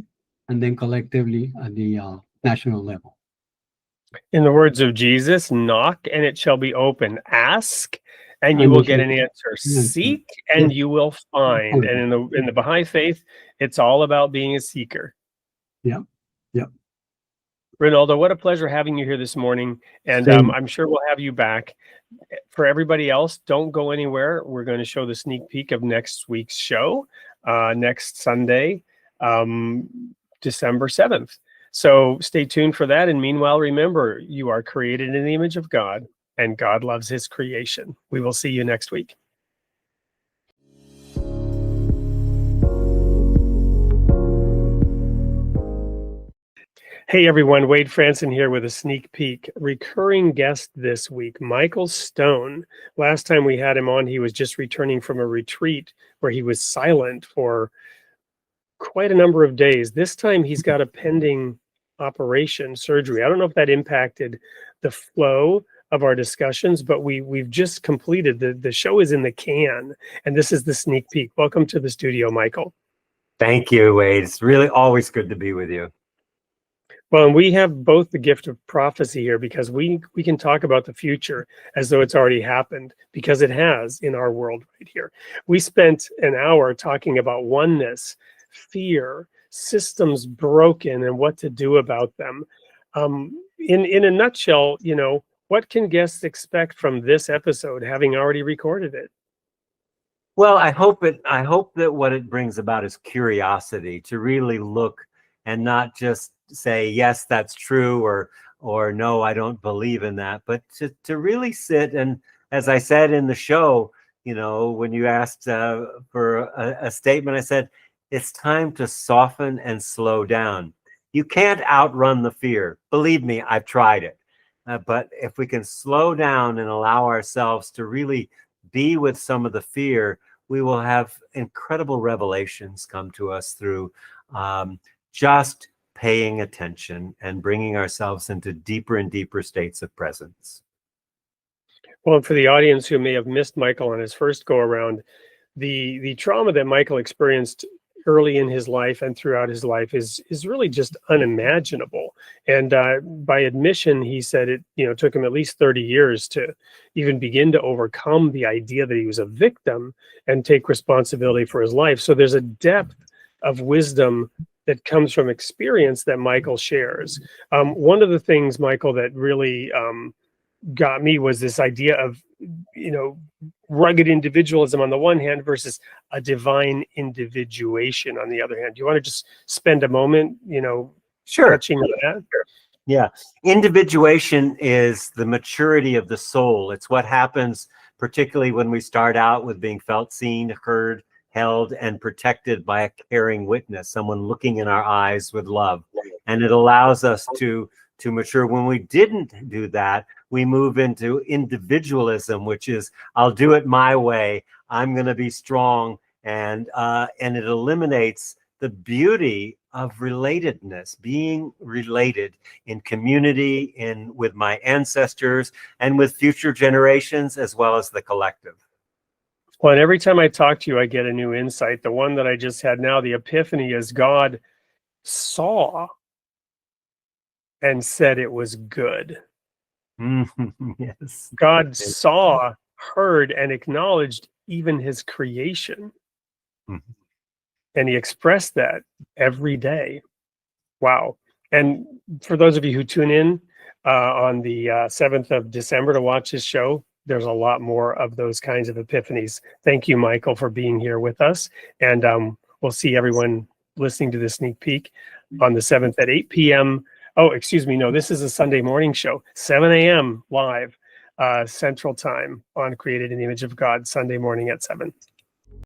[SPEAKER 3] and then collectively at the national level.
[SPEAKER 2] In the words of Jesus, knock and it shall be open. Ask and you
[SPEAKER 3] And
[SPEAKER 2] will
[SPEAKER 3] you
[SPEAKER 2] get
[SPEAKER 3] should-
[SPEAKER 2] an answer.
[SPEAKER 3] Yes.
[SPEAKER 2] Seek and
[SPEAKER 3] Yes.
[SPEAKER 2] you will find.
[SPEAKER 3] Find.
[SPEAKER 2] And in the Baha'i faith, it's all about being a seeker.
[SPEAKER 3] Yeah. Yeah.
[SPEAKER 2] Reynaldo, what a pleasure having you here this morning. And
[SPEAKER 3] Same.
[SPEAKER 2] I'm sure we'll have you back. For everybody else, don't go anywhere. We're going to show the sneak peek of next week's show next Sunday, December 7th. So stay tuned for that. And meanwhile, remember, you are created in the image of God, and God loves his creation. We will see you next week. Hey everyone, Wade Franson here with a sneak peek. Recurring guest this week, Michael Stone. Last time we had him on, he was just returning from a retreat where he was silent for quite a number of days. This time he's got a pending operation, surgery. I don't know if that impacted the flow of our discussions, but we've just completed, the show is in the can, and this is the sneak peek. Welcome to the studio, Michael.
[SPEAKER 6] Thank you, Wade. It's really always good to be with you.
[SPEAKER 2] Well, and we have both the gift of prophecy here, because we can talk about the future as though it's already happened, because it has in our world right here. We spent an hour talking about oneness, fear, systems broken, and what to do about them. In a nutshell, what can guests expect from this episode, having already recorded it?
[SPEAKER 6] Well, I hope that what it brings about is curiosity, to really look and not just say, yes, that's true, or no, I don't believe in that, but to really sit. And as I said in the show, when you asked for a statement, I said, it's time to soften and slow down. You can't outrun the fear. Believe me, I've tried it. But if we can slow down and allow ourselves to really be with some of the fear, we will have incredible revelations come to us through just paying attention and bringing ourselves into deeper and deeper states of presence.
[SPEAKER 2] Well, for the audience who may have missed Michael on his first go around, the trauma that Michael experienced early in his life and throughout his life is really just unimaginable. And by admission, he said it took him at least 30 years to even begin to overcome the idea that he was a victim and take responsibility for his life. So there's a depth of wisdom that comes from experience that Michael shares. One of the things, Michael, that really got me was this idea of, rugged individualism on the one hand versus a divine individuation on the other hand. Do you want to just spend a moment,
[SPEAKER 6] Sure.
[SPEAKER 2] touching on that?
[SPEAKER 6] Yeah. Individuation is the maturity of the soul. It's what happens, particularly when we start out with being felt, seen, heard, held, and protected by a caring witness, someone looking in our eyes with love. And it allows us to mature. When we didn't do that, we move into individualism, which is, I'll do it my way. I'm going to be strong. And it eliminates the beauty of relatedness, being related in community, with my ancestors and with future generations, as well as the collective.
[SPEAKER 2] Well, and every time I talk to you, I get a new insight. The one that I just had now, the epiphany, is God saw and said it was good.
[SPEAKER 6] Yes.
[SPEAKER 2] God saw, heard, and acknowledged even his creation.
[SPEAKER 6] Mm-hmm.
[SPEAKER 2] And he expressed that every day. Wow. And for those of you who tune in on the 7th of December to watch this show, there's a lot more of those kinds of epiphanies. Thank you, Michael, for being here with us. And we'll see everyone listening to the sneak peek on the 7th at 8 p.m. Oh, excuse me. No, this is a Sunday morning show, 7 a.m. live, Central Time on Created in the Image of God, Sunday morning at 7.